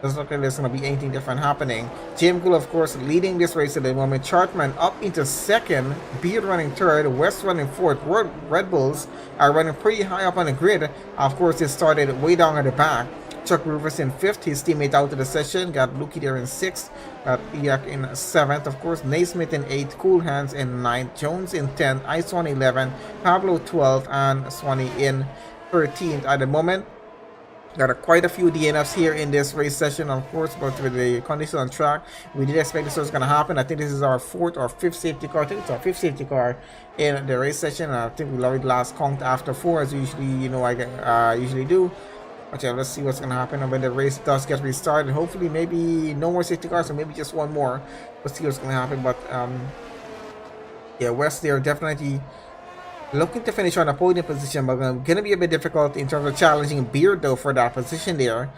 Doesn't look like there's going to be anything different happening. Jim Gould, of course, leading this race at the moment. Chartman up into 2nd. Beard running 3rd. West running 4th. Red Bulls are running pretty high up on the grid. Of course, it started way down at the back. Chuck Rivers in 5th. His teammate out of the session. Got Lukey there in 6th. Got Iak in 7th. Of course, Naismith in 8th. Cool Hands in 9th. Jones in 10th. Ice1 11th. Pablo 12th. And Swanee in 13th at the moment. Got quite a few DNFs here in this race session, of course, but with the condition on track, we did expect this was going to happen. I think this is our 4th or 5th safety car. I think it's our 5th safety car in the race session. I think we'll already last count after 4, as usually, I usually do. But yeah, let's see what's going to happen when the race does get restarted. Hopefully, maybe no more safety cars, or maybe just one more. Let's see what's going to happen. But yeah, West there definitely looking to finish on a podium position, but going to be a bit difficult in terms of challenging Beard though for that position there,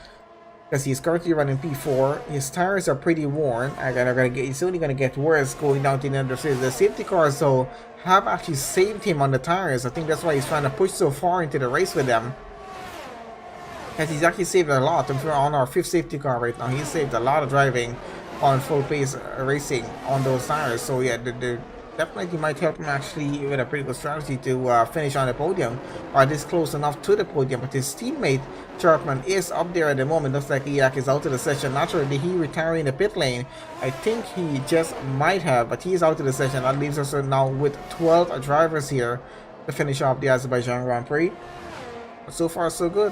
because he's currently running P4. His tires are pretty worn, and he's only going to get worse going down to the end of the season. The safety cars though have actually saved him on the tires. I think that's why he's trying to push so far into the race with them, because he's actually saved a lot. If we're on our 5th safety car right now, he's saved a lot of driving on full pace racing on those tires. So yeah, definitely might help him actually with a pretty good strategy to finish on the podium, or this close enough to the podium. But his teammate Chartman is up there at the moment. Looks like Iak is out of the session. Not sure, did he retire in the pit lane? I think he just might have, but he's out of the session. That leaves us now with 12 drivers here to finish off the Azerbaijan Grand Prix. But so far so good.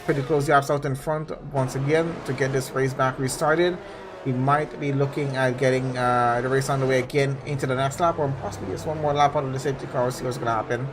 Pretty close gaps out in front once again to get this race back restarted. We might be looking at getting the race on the way again into the next lap, or possibly just one more lap out of the safety car. We'll see what's going to happen.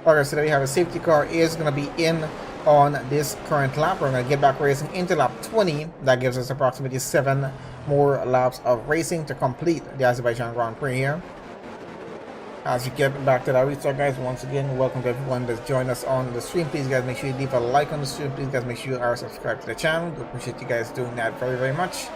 Okay, so there we have a safety car is going to be in on this current lap. We're going to get back racing into lap 20. That gives us approximately 7 more laps of racing to complete the Azerbaijan Grand Prix here. As you get back to that restart, guys, once again, welcome to everyone that's joined us on the stream. Please, guys, make sure you leave a like on the stream. Please, guys, make sure you are subscribed to the channel. We appreciate you guys doing that very, very much.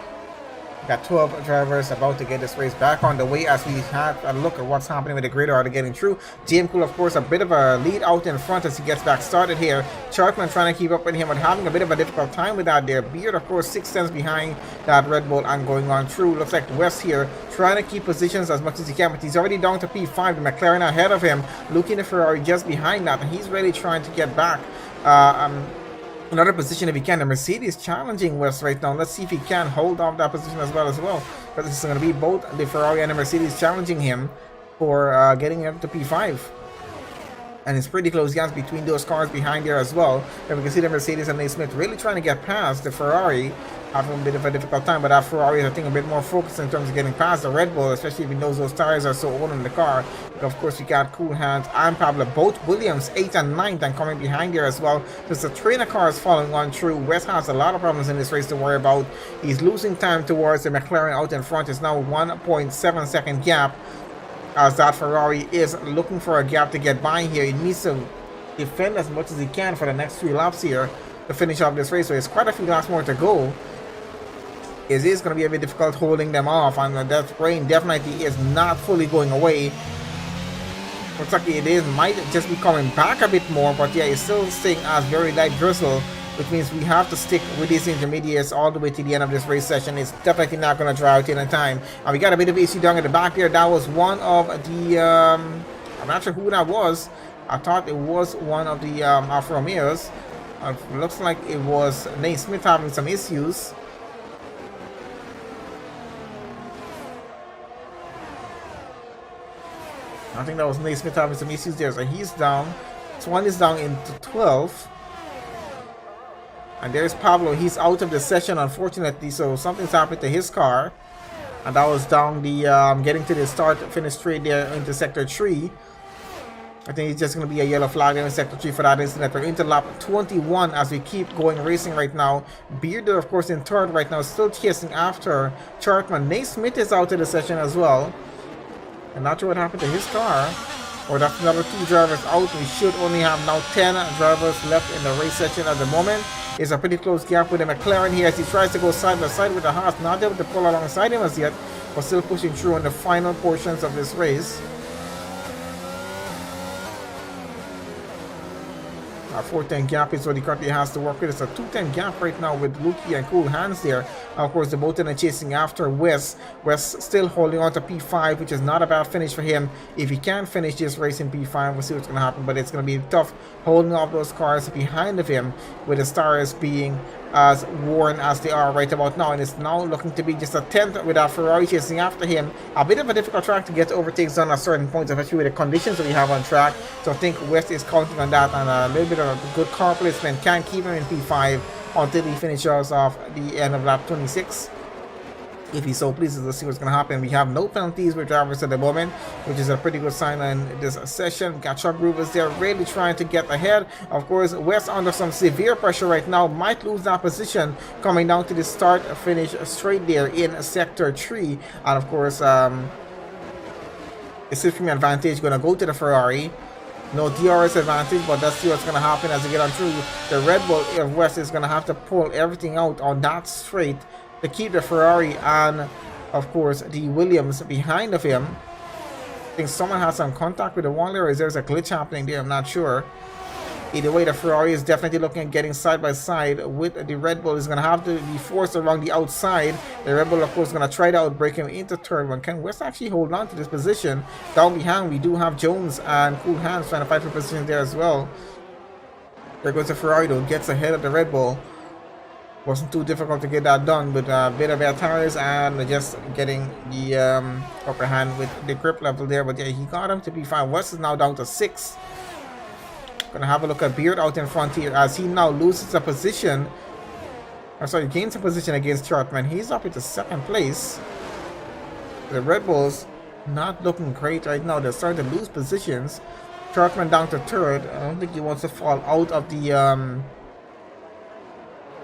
Got 12 drivers about to get this race back on the way as we have a look at what's happening with the grid order getting through. GM Cool, of course, a bit of a lead out in front as he gets back started here. Chartman trying to keep up with him, but having a bit of a difficult time with that there. Beard, of course, 6 tenths behind that Red Bull and going on through. Looks like West here trying to keep positions as much as he can, but he's already down to P5. The McLaren ahead of him, looking at Ferrari just behind that, and he's really trying to get back. Another position if he can. The Mercedes challenging West right now. Let's see if he can hold off that position as well. But this is going to be both the Ferrari and the Mercedes challenging him for getting up to P5. And it's pretty close gaps between those cars behind there as well. And we can see the Mercedes and Smith really trying to get past the Ferrari. Having a bit of a difficult time, but that Ferrari is, I think, a bit more focused in terms of getting past the Red Bull, especially if he knows those tires are so old in the car. But of course, we got Cool Hands and Pablo, both Williams, 8th and 9th, and coming behind there as well. There's a train of cars following on through. West has a lot of problems in this race to worry about. He's losing time towards the McLaren out in front. It's now 1.7 second gap as that Ferrari is looking for a gap to get by here. He needs to defend as much as he can for the next 3 laps here to finish off this race. So there's quite a few laps more to go. It is going to be a bit difficult holding them off, and that rain definitely is not fully going away. Looks like it might just be coming back a bit more, but yeah, it's still staying as very light drizzle, which means we have to stick with these intermediates all the way to the end of this race session. It's definitely not going to dry out in time. And we got a bit of AC down at the back there. That was one of the I'm not sure who that was. I thought it was one of the Alfa Romeos. Looks like it was Nate Smith having some issues. I think that was Nate Smith having some issues there, so he's down. Swan is down into 12. And there's Pablo. He's out of the session, unfortunately, so something's happened to his car. And that was down the getting to the start-finish straight there into Sector 3. I think it's just going to be a yellow flag there in Sector 3 for that incident. We're into lap 21 as we keep going racing right now. Bearder, of course, in third right now, still chasing after Chartman. Nate Smith is out of the session as well. I'm not sure what happened to his car. Or that's another 2 drivers out. We should only have now 10 drivers left in the race section at the moment. It's a pretty close gap with the McLaren here as he tries to go side by side with the Haas. Not able to pull alongside him as yet, but still pushing through in the final portions of this race. A 4:10 gap is what he currently has to work with. It's a 2:10 gap right now with Luki and Cool Hands there. Of course, the both are chasing after West. West still holding on to P5, which is not a bad finish for him. If he can finish this race in P5, we'll see what's going to happen. But it's going to be tough holding off those cars behind of him, with the stars being as worn as they are right about now. And it's now looking to be just a 10th with that Ferrari chasing after him. A bit of a difficult track to get overtakes on at certain points, especially with the conditions that we have on track. So I think West is counting on that, and a little bit of a good car placement can keep him in P5 until he finishes off the end of lap 26. If he so pleases, let's see what's going to happen. We have no penalties with drivers at the moment, which is a pretty good sign in this session. We got Chuck Groovers there really trying to get ahead. Of course, West under some severe pressure right now, might lose that position coming down to the start finish straight there in Sector 3. And of course, the safety advantage going to go to the Ferrari. No DRS advantage, but let's see what's going to happen as we get on through. The Red Bull of West is going to have to pull everything out on that straight to keep the Ferrari and, of course, the Williams behind of him. I think someone has some contact with the wall there, or is there a glitch happening there? I'm not sure. Either way, the Ferrari is definitely looking at getting side by side with the Red Bull. Is going to have to be forced around the outside. The Red Bull, of course, is going to try to outbrake him into third one. Can West actually hold on to this position? Down behind, we do have Jones and Cool Hands trying to fight for position there as well. There goes the Ferrari, though, gets ahead of the Red Bull. Wasn't too difficult to get that done with a bit of air tires and just getting the upper hand with the grip level there. But yeah, he got him to P5. West is now down to 6. Gonna have a look at Beard out in front here as he now loses a position. I'm sorry, gains a position against Chartman. He's up into 2nd place. The Red Bulls not looking great right now. They're starting to lose positions. Chartman down to third. I don't think he wants to fall out of the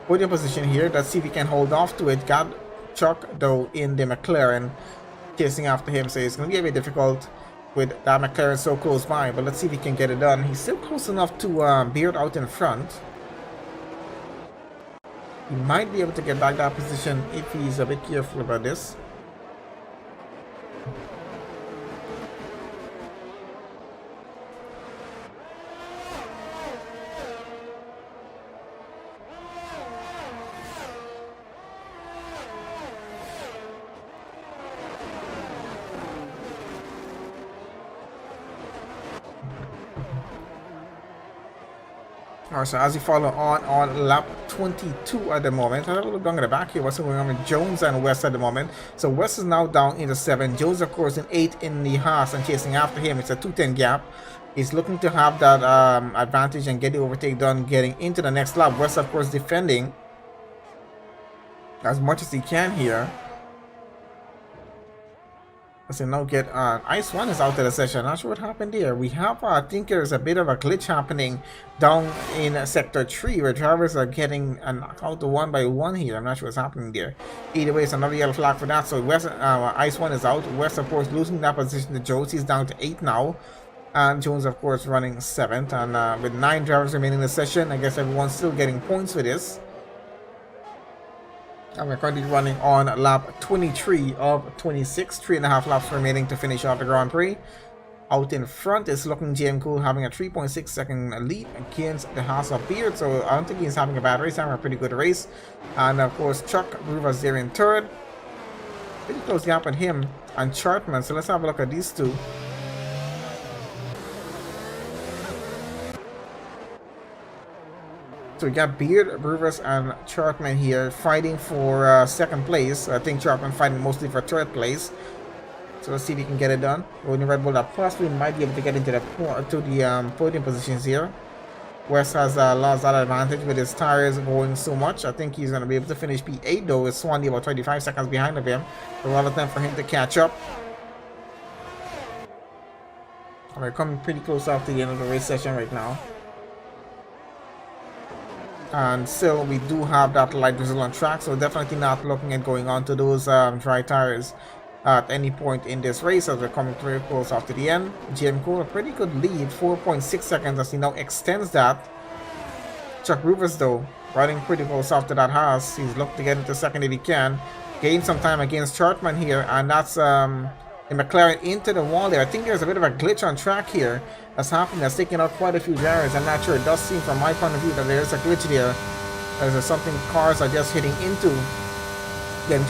podium position here. Let's see if he can hold off to it. Got Chuck though in the McLaren chasing after him, so it's going to be a bit difficult with that McLaren so close by, but let's see if he can get it done. He's still close enough to Beard out in front. He might be able to get back that position if he's a bit careful about this. Alright, so as you follow on lap 22 at the moment. I have a little down at the back here. What's going on with Jones and West at the moment? So West is now down into 7. Jones, of course, in 8 in the Haas and chasing after him. It's a 2:10 gap. He's looking to have that advantage and get the overtake done getting into the next lap. West, of course, defending as much as he can here. So now get Ice One is out of the session. Not sure what happened there. We have I think there's a bit of a glitch happening down in sector 3 where drivers are getting knocked out to 1 by 1 here. I'm not sure what's happening there. Either way, it's another yellow flag for that. So West Ice One is out. West, of course, losing that position to Jones. He's down to 8 now. And Jones, of course, running 7th. And with 9 drivers remaining in the session, I guess everyone's still getting points for this. And we're currently running on lap 23 of 26, 3.5 laps remaining to finish off the Grand Prix. Out in front is looking GM Cool having a 3.6 second lead against the House of Beard, so I don't think he's having a bad race, having a pretty good race. And of course Chuck Rivers there in third. Pretty close gap on him and Chartman, so let's have a look at these two. So we got Beard, Rivers, and Chartman here fighting for second place. I think Chartman fighting mostly for third place. So let's see if he can get it done. Only Red Bull that possibly might be able to get into the podium positions here. West has lost that advantage with his tires going so much. I think he's going to be able to finish P8 though, with Swanee about 25 seconds behind of him. A lot of time for him to catch up. We're coming pretty close after the end of the race session right now. And still we do have that light drizzle on track, so definitely not looking at going on to those dry tires at any point in this race as we're coming very close after the end. GM Cole a pretty good lead, 4.6 seconds as he now extends that. Chuck Rivers though riding pretty close after that Haas. He's looking to get into second if he can. Gain some time against Chartman here, and that's the McLaren into the wall there. I think there's a bit of a glitch on track here that's happening, that's taking out quite a few drivers. I'm not sure. It does seem from my point of view that there's a glitch there. There's something cars are just hitting into.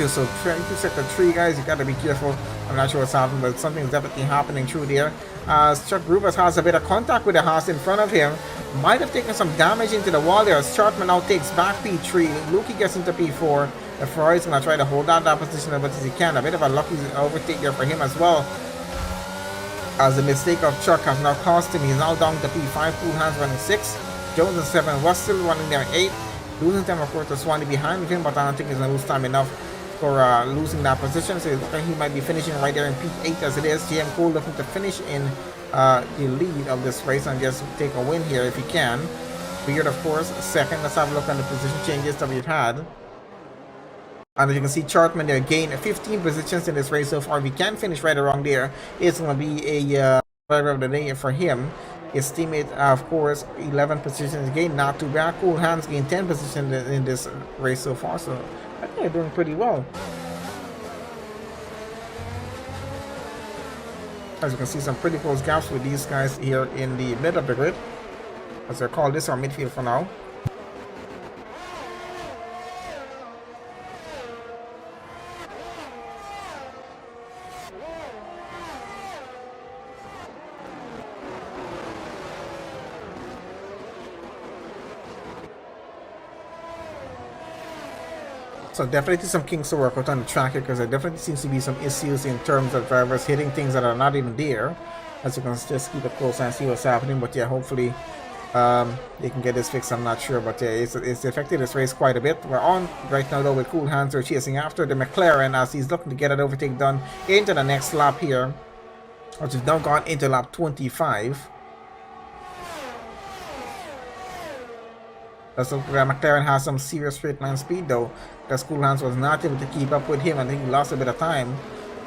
So trying to sector 3, guys, you gotta be careful. I'm not sure what's happening, but something's definitely happening through there. Chuck Rivers has a bit of contact with the Haas in front of him. Might have taken some damage into the wall there. Chartman now takes back P3. Lukey gets into P4. The Ferrari's gonna try to hold down that position as much as he can. A bit of a lucky overtake here for him as well, as the mistake of Chuck has now cost him. He's now down to P5. Cool Hands running 6. Jones is 7. West still running there 8. Losing time, of course, to Swanee behind him, but I don't think he's going to lose time enough for losing that position. So he might be finishing right there in P8 as it is. GM Cole looking to finish in the lead of this race and just take a win here if he can. Beard, of course, second. Let's have a look at the position changes that we've had. And as you can see, Chartman there gained 15 positions in this race so far. If he can finish right around there, it's going to be a driver of the day for him. His teammate, of course, 11 positions gained, not too bad. Cool Hands gained 10 positions in this race so far, so I think they're doing pretty well. As you can see, some pretty close gaps with these guys here in the middle of the grid, as they call this our midfield for now. So definitely some kinks to work out on the track here, because there definitely seems to be some issues in terms of drivers hitting things that are not even there. As you can just keep it close and see what's happening, but yeah, hopefully they can get this fixed. I'm not sure, but yeah, it's affected this race quite a bit. We're on right now though with Cool Hands. They're chasing after the McLaren as he's looking to get an overtake done into the next lap here, which has now gone into lap 25. So McLaren has some serious straight line speed though, because Cool Hands was not able to keep up with him. I think he lost a bit of time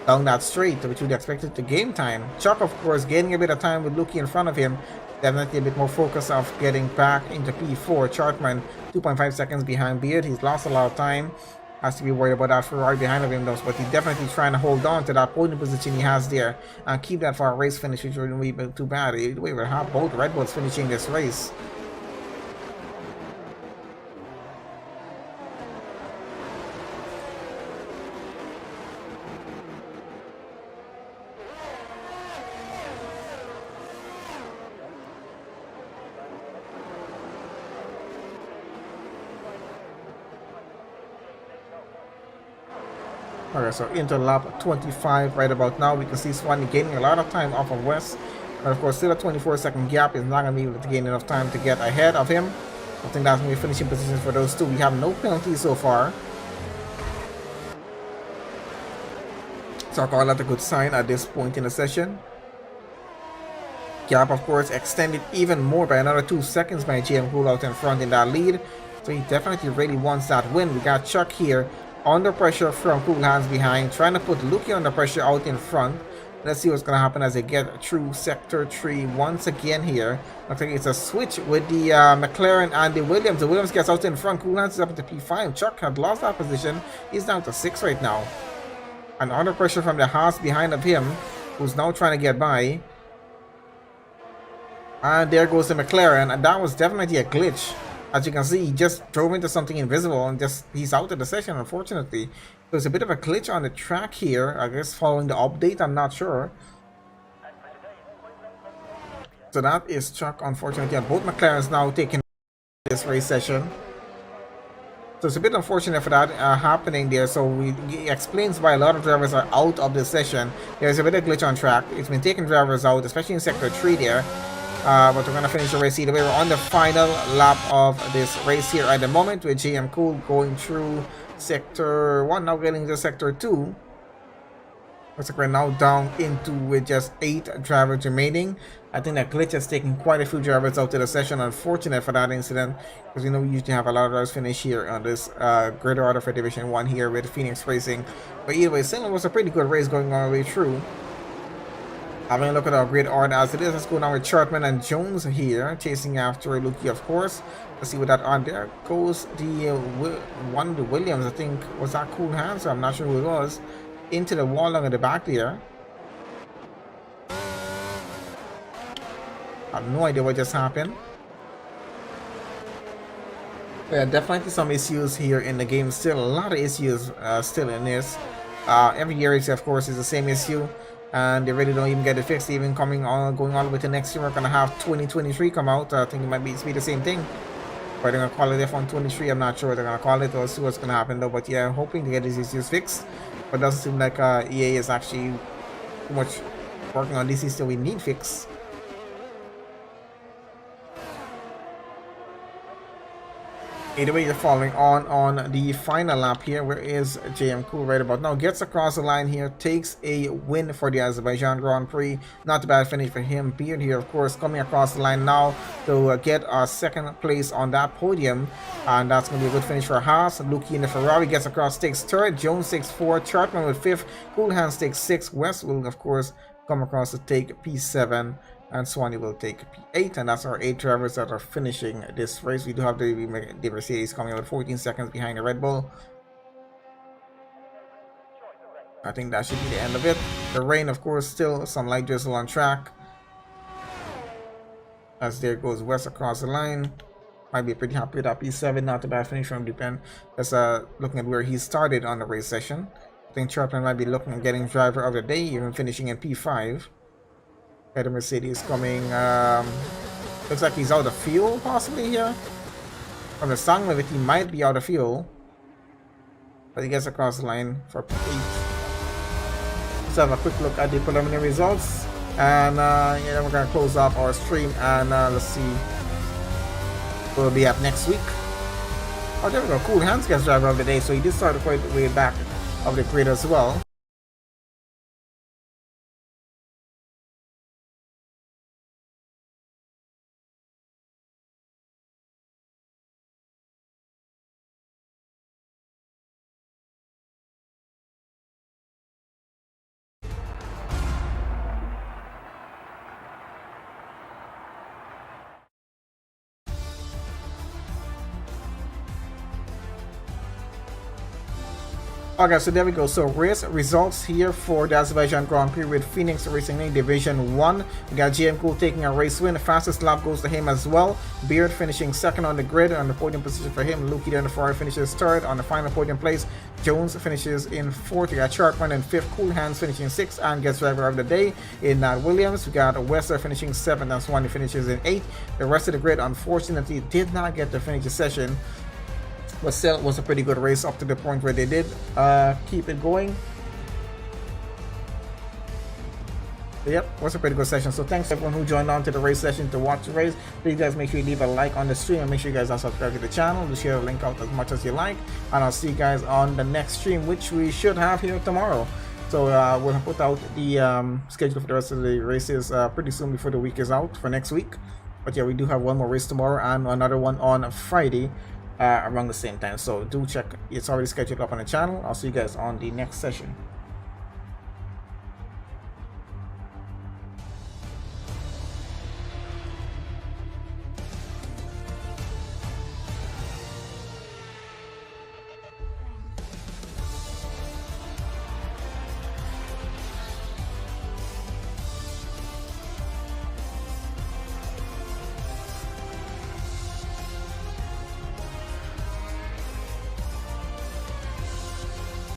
down that straight, which would expected to gain time. Chuck, of course, gaining a bit of time with Luki in front of him. Definitely a bit more focus of getting back into P4. Chartman 2.5 seconds behind Beard. He's lost a lot of time. Has to be worried about that Ferrari behind of him though, but he's definitely trying to hold on to that podium position he has there and keep that for a race finish, which wouldn't be too bad. We would have both Red Bulls finishing this race. Okay, so into lap 25 right about now. We can see Swanee gaining a lot of time off of West. But of course, still a 24-second gap. Is not going to be able to gain enough time to get ahead of him. I think that's going to be finishing positions for those two. We have no penalties so far. So I call that a good sign at this point in the session. Gap, of course, extended even more by another 2 seconds by GM Cool out in front in that lead. So he definitely really wants that win. We got Chuck here under pressure from Cool Hands behind, trying to put Luki under pressure out in front. Let's see what's going to happen as they get through Sector 3 once again here. Looks like it's a switch with the McLaren and the Williams. The Williams gets out in front. Cool Hands is up to P5. Chuck had lost that position. He's down to 6 right now. And under pressure from the Haas behind of him, who's now trying to get by. And there goes the McLaren, and that was definitely a glitch. As you can see, he just drove into something invisible and he's out of the session, unfortunately. So it's a bit of a glitch on the track here, I guess following the update, I'm not sure. So that is Chuck, unfortunately, and both McLarens now taking this race session. So it's a bit unfortunate for that happening there. So it explains why a lot of drivers are out of the session. There's a bit of glitch on track. It's been taking drivers out, especially in Sector 3 there. But we're going to finish the race either way. We're on the final lap of this race here at the moment with GM Cool going through Sector 1, now getting to Sector 2. Looks like we're now down into with just 8 drivers remaining. I think that glitch has taken quite a few drivers out of the session. Unfortunate for that incident, because we usually have a lot of drivers finish here on this grid order for Division 1 here with Phoenix Racing. But either way, still was a pretty good race going all the way through. Having a look at our grid order as it is, let's go down with Chartman and Jones here, chasing after Luki, of course. Let's see what that on there goes. The one of the Williams, I think, was that Cool Hands, so I'm not sure who it was, into the wall along at the back there. I have no idea what just happened. There are definitely some issues here in the game. Still, a lot of issues still in this. Every year, of course, is the same issue. And they really don't even get it fixed, even going all the way to next year. We're gonna have 2023 come out. I think it might be the same thing. But they're gonna call it F1 23. I'm not sure what they're gonna call it. We'll see what's gonna happen though. But yeah, hoping to get these issues fixed. But it doesn't seem like EA is actually too much working on these issues that we need fixed. Either way, you're following on the final lap here. Where is JM Cool right about now? Gets across the line here, takes a win for the Azerbaijan Grand Prix. Not a bad finish for him. Beard here, of course, coming across the line now to get a second place on that podium. And that's going to be a good finish for Haas. Luki in the Ferrari gets across, takes third. Jones takes fourth. Chartman with fifth. Cool Hands takes sixth. West will, of course, come across to take P7. And Swanee will take P8, and that's our 8 drivers that are finishing this race. We do have the Mercedes coming out 14 seconds behind the Red Bull. I think that should be the end of it. The rain, of course, still some light drizzle on track. As there goes West across the line. Might be pretty happy with that P7. Not a bad finish from Dupin. Just looking at where he started on the race session. I think Chartman might be looking at getting driver of the day, even finishing in P5. The Mercedes coming, looks like he's out of fuel possibly here. From the sound of it, he might be out of fuel. But he gets across the line for P8. Let's have a quick look at the preliminary results. And yeah, then we're going to close off our stream and let's see what we'll be at next week. Oh, there we go. Cool Hands gets driver of the day, so he did start quite way back of the grid as well. Okay, so there we go. So race results here for the Azerbaijan Grand Prix with Phoenix Racing League Division 1. We got GM Cool taking a race win. The fastest lap goes to him as well. Beard finishing second on the grid on the podium position for him. Lukey down the Ferrari finishes third on the final podium place. Jones finishes in fourth. We got Sharkman in fifth. Cool Hands finishing sixth and gets driver of the day in Nat Williams. We got Wester finishing seventh. That's one. He finishes in eighth. The rest of the grid unfortunately did not get to finish the session. But still, it was a pretty good race up to the point where they did keep it going. Yep, it was a pretty good session. So thanks to everyone who joined on to the race session to watch the race. Please guys make sure you leave a like on the stream and make sure you guys are subscribed to the channel. To share the link out as much as you like. And I'll see you guys on the next stream, which we should have here tomorrow. So we'll put out the schedule for the rest of the races pretty soon before the week is out for next week. But yeah, we do have one more race tomorrow and another one on Friday. Around the same time, so do check. It's already scheduled up on the channel. I'll see you guys on the next session.